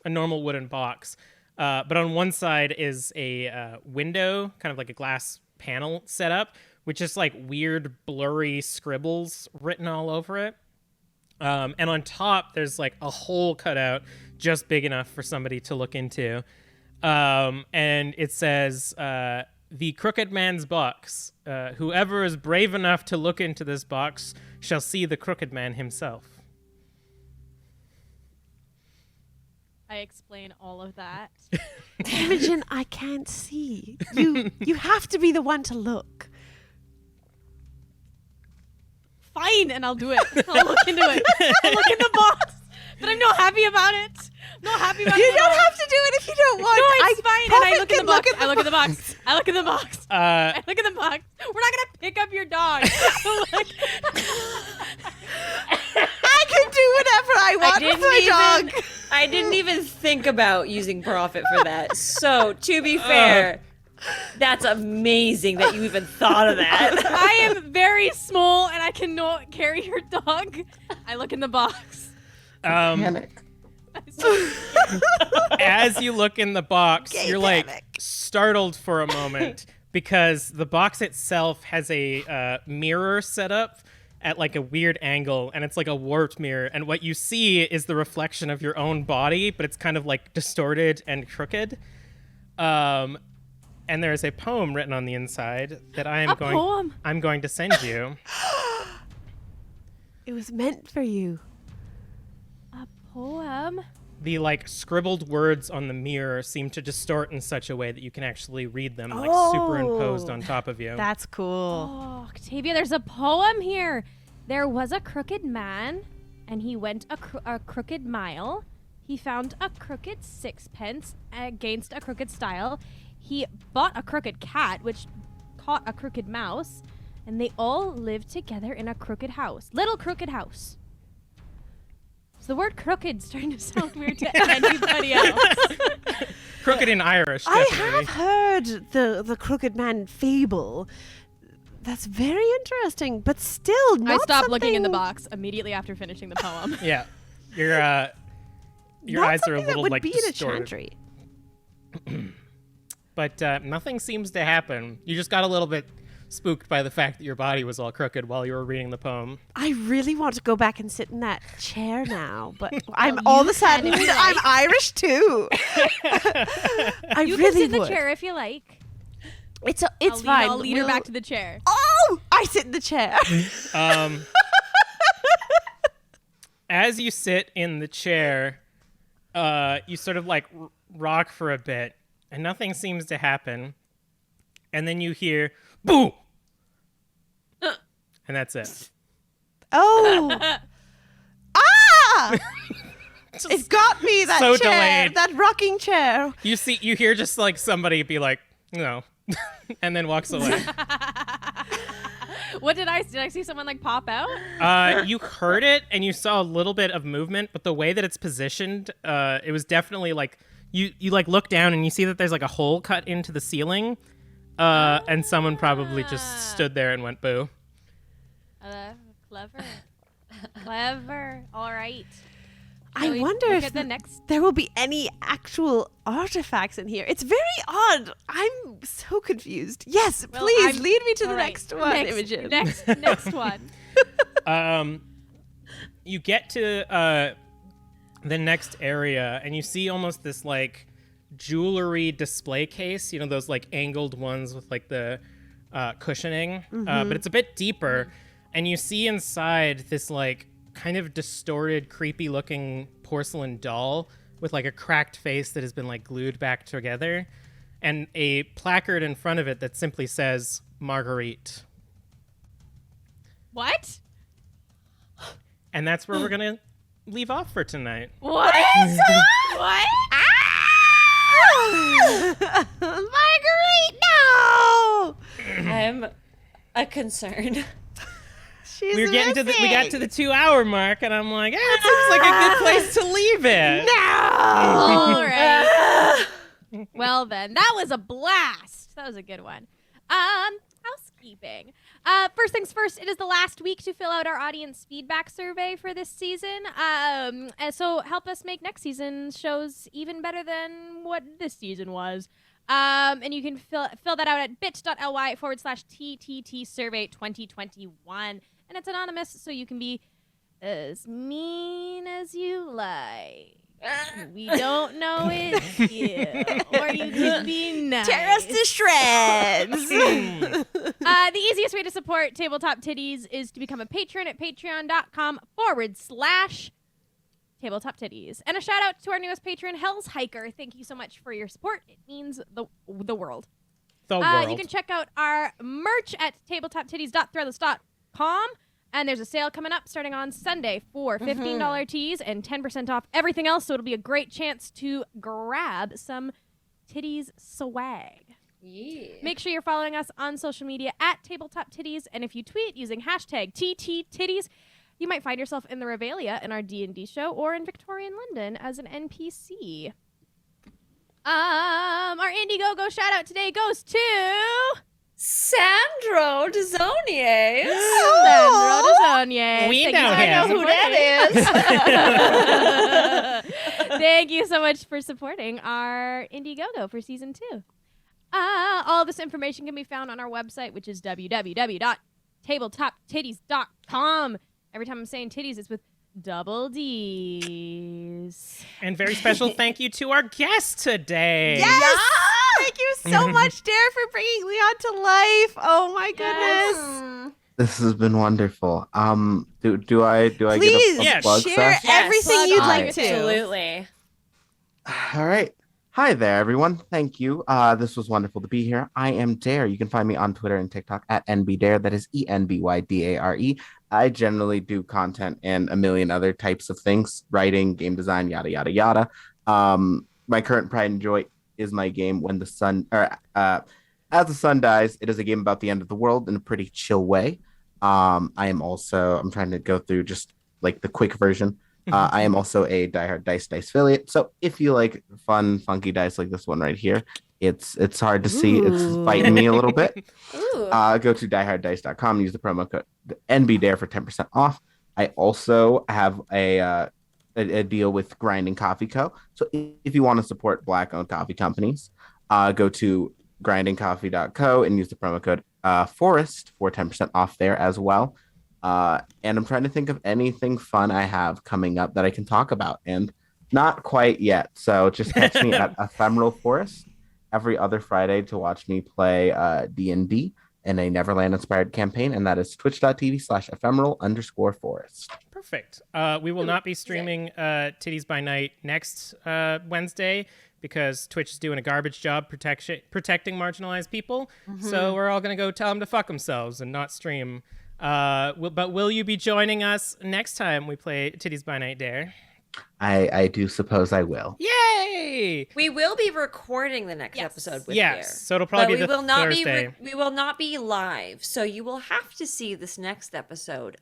normal wooden box. But on one side is a window, kind of like a glass panel set up, with just like weird blurry scribbles written all over it. And on top, there's like a hole cut out just big enough for somebody to look into. And it says, "The Crooked Man's Box. Whoever is brave enough to look into this box shall see the Crooked Man himself." I explain all of that. Imogen, I can't see. You have to be the one to look. Fine, and I'll do it. I'll look into it. I'll look in the box. But I'm not happy about it. Not happy about it. You don't have to do it if you don't want. No, it's fine. And I look in the box. Look I look in the box. I look in the box. I look in the box. We're not gonna pick up your dog. I can do whatever I want with my dog. I didn't even think about using profit for that. So, to be fair, That's amazing that you even thought of that. I am very small and I cannot carry your dog. I look in the box. Panic. As you look in the box, Gay you're like panic. startled for a moment because the box itself has a mirror set up at like a weird angle, and it's like a warped mirror, and what you see is the reflection of your own body, but it's kind of like distorted and crooked. And there's a poem written on the inside that poem? I'm going to send you. It was meant for you. A poem? The like scribbled words on the mirror seem to distort in such a way that you can actually read them like superimposed on top of you. That's cool. Oh, Octavia, there's a poem here. There was a crooked man, and he went a crooked mile. He found a crooked sixpence against a crooked style. He bought a crooked cat, which caught a crooked mouse, and they all lived together in a crooked house. Little crooked house. So the word crooked starting to sound weird to anybody else. Crooked in Irish, I definitely. have heard the crooked man fable. That's very interesting, but still not I stopped looking in the something- box immediately after finishing the poem. Yeah. Your eyes not are a something little that would like be in a distorted. chantry. But nothing seems to happen. You just got a little bit spooked by the fact that your body was all crooked while you were reading the poem. I really want to go back and sit in that chair now, but I'm all of a sudden I'm Irish too. I You really can sit in would. the chair if you like. It's I'll fine. I'll lead her We'll- back to the chair. Oh, I sit in the chair. As you sit in the chair, you sort of like rock for a bit, and nothing seems to happen. And then you hear, boo! And that's it. Oh. Ah! It got me, that So chair, delayed. that rocking chair. You hear just like somebody be like, no, and then walks away. What did I see someone like pop out? You heard it and you saw a little bit of movement, but the way that it's positioned, it was definitely like you like look down and you see that there's like a hole cut into the ceiling, and someone probably just stood there and went boo. Clever. Clever. All right. I Shall we wonder look if at the next. there will be any actual artifacts in here. It's very odd. I'm so confused. Yes, Well, please I'm- lead me to the all right, next one, Imogen. Next one. You get to the next area and you see almost this like jewelry display case, you know, those like angled ones with like the cushioning, but it's a bit deeper, and you see inside this like kind of distorted, creepy looking porcelain doll with like a cracked face that has been like glued back together, and a placard in front of it that simply says Marguerite. What? And that's where we're gonna leave off for tonight. What? What? Marguerite, no! I'm concerned. She's We got to missing. the 2 hour mark, and I'm like, it seems like a good place to leave it. All right. Well then, that was a blast. That was a good one. Housekeeping. First things first, it is the last week to fill out our audience feedback survey for this season. And so help us make next season's shows even better than what this season was. And you can fill that out at bit.ly/TTT survey 2021. And it's anonymous, so you can be as mean as you like. We don't know it's you. Or you can be nice. Tear us to shreds. The easiest way to support Tabletop Tiddies is to become a patron at patreon.com/Tabletop Tiddies. And a shout out to our newest patron, Hell's Hiker. Thank you so much for your support. It means the world. The world. You can check out our merch at tabletoptiddies.threadless.com. And there's a sale coming up starting on Sunday for $15 tees and 10% off everything else. So it'll be a great chance to grab some Tiddies swag. Yeah. Make sure you're following us on social media at Tabletop Tiddies. And if you tweet using hashtag #TTTiddies, you might find yourself in the Revelia in our D&D show or in Victorian London as an NPC. Our Indiegogo shout out today goes to Sandro Desonier. Sandro Desonier. We Thank you know for him. Who that is? Thank you so much for supporting our Indiegogo for season 2. All this information can be found on our website, which is www.tabletoptiddies.com. Every time I'm saying titties, it's with double D's. And very special thank you to our guest today. Yes! Thank you so much, Dare, for bringing Leon to life. Oh my goodness. This has been wonderful. Do I Please get a plug share session? everything Plug you'd on. like to. Absolutely. All right. Hi there, everyone. Thank you. This was wonderful to be here. I am Dare. You can find me on Twitter and TikTok at NBDare. That is ENBYDARE. I generally do content and a million other types of things, writing, game design, yada, yada, yada. My current pride and joy is my game When the Sun, As the Sun Dies. It is a game about the end of the world in a pretty chill way. I'm trying to go through just like the quick version. I am also a diehard Dice affiliate. So if you like fun, funky dice like this one right here, it's hard to see. It's fighting me a little bit. Ooh. Go to dieharddice.com and use the promo code NBDare for 10% off. I also have a deal with Grinding Coffee Co. So if you want to support Black-owned coffee companies, go to grindingcoffee.co and use the promo code Forest for 10% off there as well. And I'm trying to think of anything fun I have coming up that I can talk about, and not quite yet. So just catch me at Ephemeral Forest every other Friday to watch me play D&D in a Neverland-inspired campaign, and that is twitch.tv/ephemeral_forest. Perfect. We will not be streaming Tiddies by Night next Wednesday because Twitch is doing a garbage job protecting marginalized people. So we're all going to go tell them to fuck themselves and not stream. But will you be joining us next time we play Tiddies by Night, Dare? I do suppose I will. Yay! We will be recording the next episode with Yes, Dare. so it'll probably be But the we will not Thursday. we will not be live, so you will have to see this next episode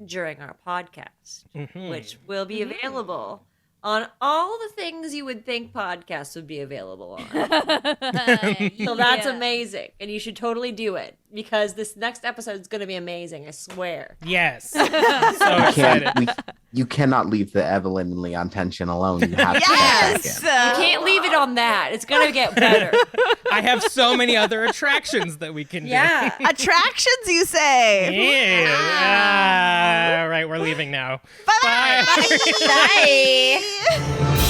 during our podcast, which will be available on all the things you would think podcasts would be available on. So that's amazing, and you should totally do it because this next episode is going to be amazing. I swear. Yes. So excited. You cannot leave the Evelyn and Leon tension alone. You have to Yes! check back in. You can't leave it on that. It's going to get better. I have so many other attractions that we can do. Yeah. Attractions, you say? Yeah. All right, we're leaving now. Bye-bye. Bye. Bye.